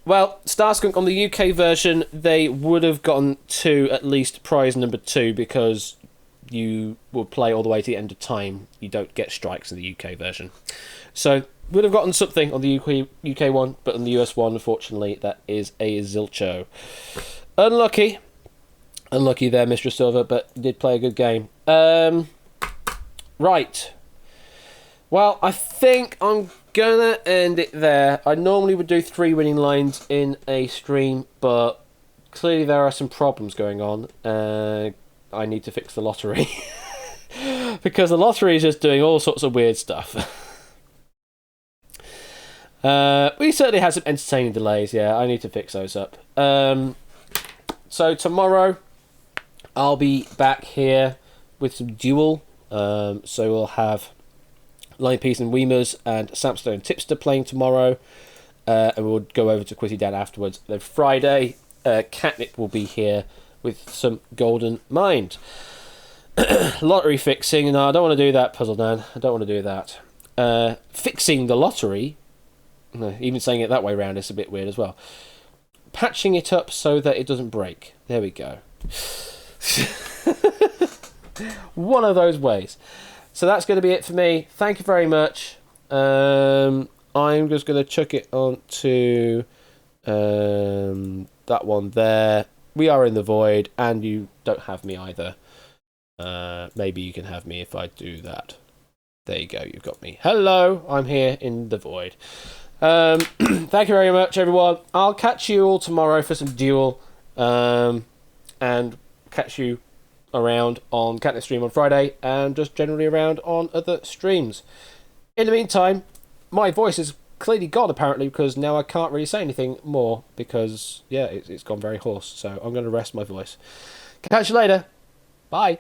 Well, Starskunk on the UK version, they would have gotten to at least prize number 2 because you will play all the way to the end of time. You don't get strikes in the UK version. So, would have gotten something on the UK one, but on the US one, unfortunately, that is a zilcho. Unlucky. Unlucky there, Mr. Silver, but did play a good game. Right. Well, I think I'm gonna end it there. I normally would do 3 winning lines in a stream, but clearly there are some problems going on. I need to fix the lottery. Because the lottery is just doing all sorts of weird stuff. We certainly had some entertaining delays, yeah. I need to fix those up. So tomorrow I'll be back here with some duel. So we'll have Line Peas and Weemers and Sampstone Tipster playing tomorrow. And we'll go over to Quizzy Dan afterwards. Then Friday, Catnip will be here with some Golden Mind. Lottery fixing. No, I don't want to do that, Puzzle Dan. I don't want to do that. Fixing the lottery. No, even saying it that way round is a bit weird as well. Patching it up so that it doesn't break. There we go. One of those ways. So that's going to be it for me. Thank you very much. I'm just going to chuck it on to that one there. We are in the void, and you don't have me either. Maybe you can have me if I do that. There you go, you've got me. Hello, I'm here in the void. Thank you very much, everyone. I'll catch you all tomorrow for some duel, and catch you around on Catnip Stream on Friday, and just generally around on other streams. In the meantime, my voice is clearly gone apparently, because now I can't really say anything more because, yeah, it's gone very hoarse. So I'm going to rest my voice. Catch you later. Bye.